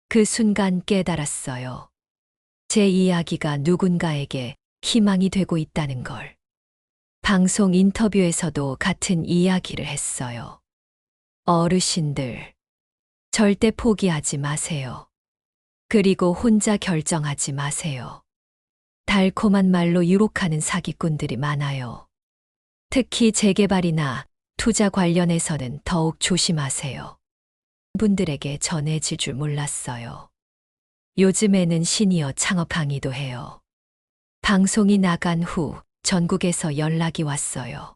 그 순간 깨달았어요. 제 이야기가 누군가에게 희망이 되고 있다는 걸. 방송 인터뷰에서도 같은 이야기를 했어요. 어르신들, 절대 포기하지 마세요. 그리고 혼자 결정하지 마세요. 달콤한 말로 유혹하는 사기꾼들이 많아요. 특히 재개발이나 투자 관련해서는 더욱 조심하세요. 분들에게 전해질 줄 몰랐어요. 요즘에는 시니어 창업 강의도 해요. 방송이 나간 후 전국에서 연락이 왔어요.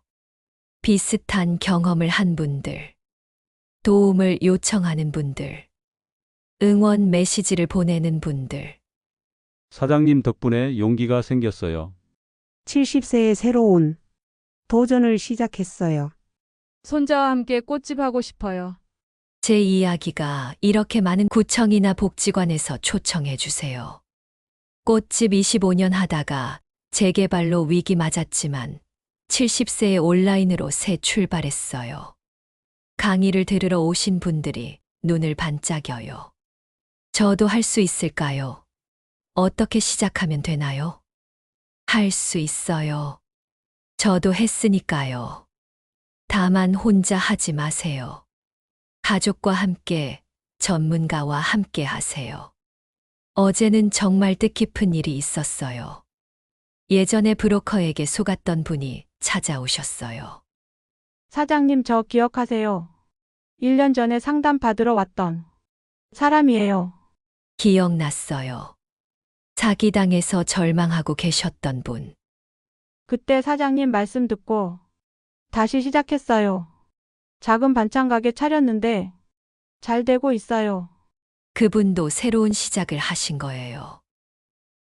비슷한 경험을 한 분들, 도움을 요청하는 분들, 응원 메시지를 보내는 분들. 사장님 덕분에 용기가 생겼어요. 70세의 새로운 도전을 시작했어요. 손자와 함께 꽃집 하고 싶어요. 제 이야기가 이렇게 많은 구청이나 복지관에서 초청해 주세요. 꽃집 25년 하다가 재개발로 위기 맞았지만 70세에 온라인으로 새 출발했어요. 강의를 들으러 오신 분들이 눈을 반짝여요. 저도 할 수 있을까요? 어떻게 시작하면 되나요? 할 수 있어요. 저도 했으니까요. 다만 혼자 하지 마세요. 가족과 함께, 전문가와 함께 하세요. 어제는 정말 뜻깊은 일이 있었어요. 예전에 브로커에게 속았던 분이 찾아오셨어요. 사장님 저 기억하세요? 1년 전에 상담 받으러 왔던 사람이에요. 기억났어요. 사기당해서 절망하고 계셨던 분. 그때 사장님 말씀 듣고 다시 시작했어요. 작은 반찬 가게 차렸는데 잘 되고 있어요. 그분도 새로운 시작을 하신 거예요.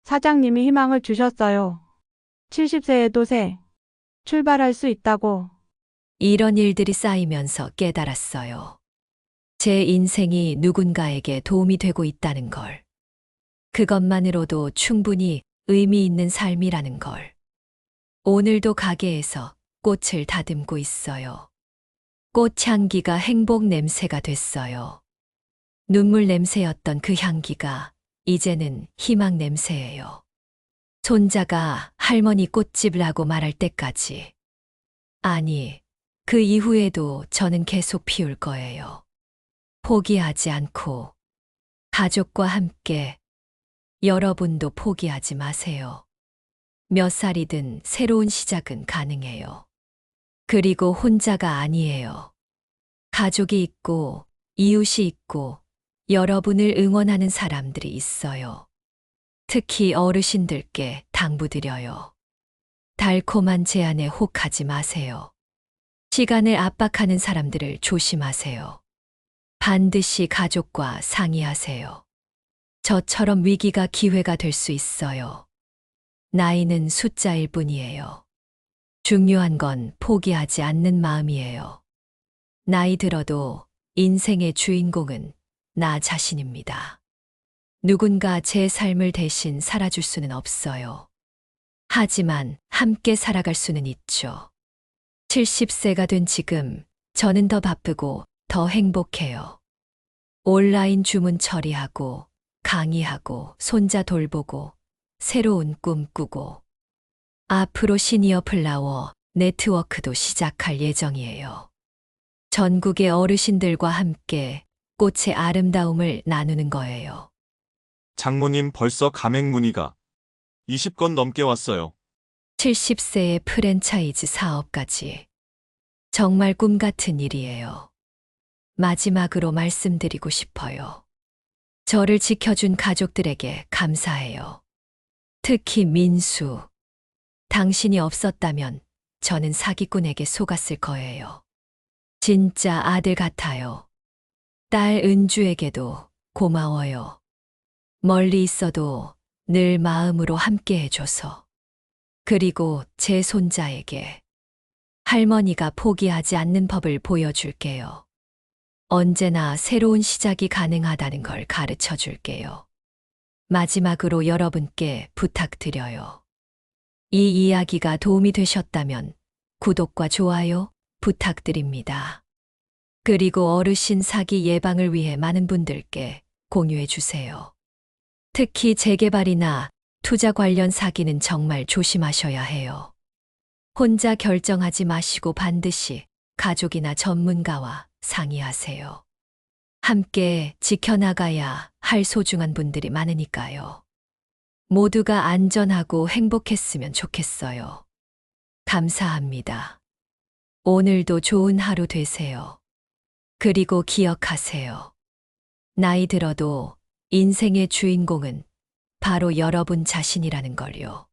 사장님이 희망을 주셨어요. 70세에도 새 출발할 수 있다고. 이런 일들이 쌓이면서 깨달았어요. 제 인생이 누군가에게 도움이 되고 있다는 걸. 그것만으로도 충분히 의미 있는 삶이라는 걸. 오늘도 가게에서 꽃을 다듬고 있어요. 꽃향기가 행복 냄새가 됐어요. 눈물 냄새였던 그 향기가 이제는 희망 냄새예요. 손자가 할머니 꽃집이라고 말할 때까지. 아니, 그 이후에도 저는 계속 피울 거예요. 포기하지 않고, 가족과 함께, 여러분도 포기하지 마세요. 몇 살이든 새로운 시작은 가능해요. 그리고 혼자가 아니에요. 가족이 있고, 이웃이 있고, 여러분을 응원하는 사람들이 있어요. 특히 어르신들께 당부드려요. 달콤한 제안에 혹하지 마세요. 시간을 압박하는 사람들을 조심하세요. 반드시 가족과 상의하세요. 저처럼 위기가 기회가 될 수 있어요. 나이는 숫자일 뿐이에요. 중요한 건 포기하지 않는 마음이에요. 나이 들어도 인생의 주인공은 나 자신입니다. 누군가 제 삶을 대신 살아줄 수는 없어요. 하지만 함께 살아갈 수는 있죠. 70세가 된 지금 저는 더 바쁘고 더 행복해요. 온라인 주문 처리하고 강의하고 손자 돌보고 새로운 꿈 꾸고 앞으로 시니어 플라워 네트워크도 시작할 예정이에요. 전국의 어르신들과 함께 꽃의 아름다움을 나누는 거예요. 장모님 벌써 가맹 문의가 20건 넘게 왔어요. 70세의 프랜차이즈 사업까지. 정말 꿈 같은 일이에요. 마지막으로 말씀드리고 싶어요. 저를 지켜준 가족들에게 감사해요. 특히 민수. 당신이 없었다면 저는 사기꾼에게 속았을 거예요. 진짜 아들 같아요. 딸 은주에게도 고마워요. 멀리 있어도 늘 마음으로 함께 해줘서. 그리고 제 손자에게 할머니가 포기하지 않는 법을 보여줄게요. 언제나 새로운 시작이 가능하다는 걸 가르쳐 줄게요. 마지막으로 여러분께 부탁드려요. 이 이야기가 도움이 되셨다면 구독과 좋아요 부탁드립니다. 그리고 어르신 사기 예방을 위해 많은 분들께 공유해 주세요. 특히 재개발이나 투자 관련 사기는 정말 조심하셔야 해요. 혼자 결정하지 마시고 반드시 가족이나 전문가와 상의하세요. 함께 지켜나가야 할 소중한 분들이 많으니까요. 모두가 안전하고 행복했으면 좋겠어요. 감사합니다. 오늘도 좋은 하루 되세요. 그리고 기억하세요. 나이 들어도 인생의 주인공은 바로 여러분 자신이라는 걸요.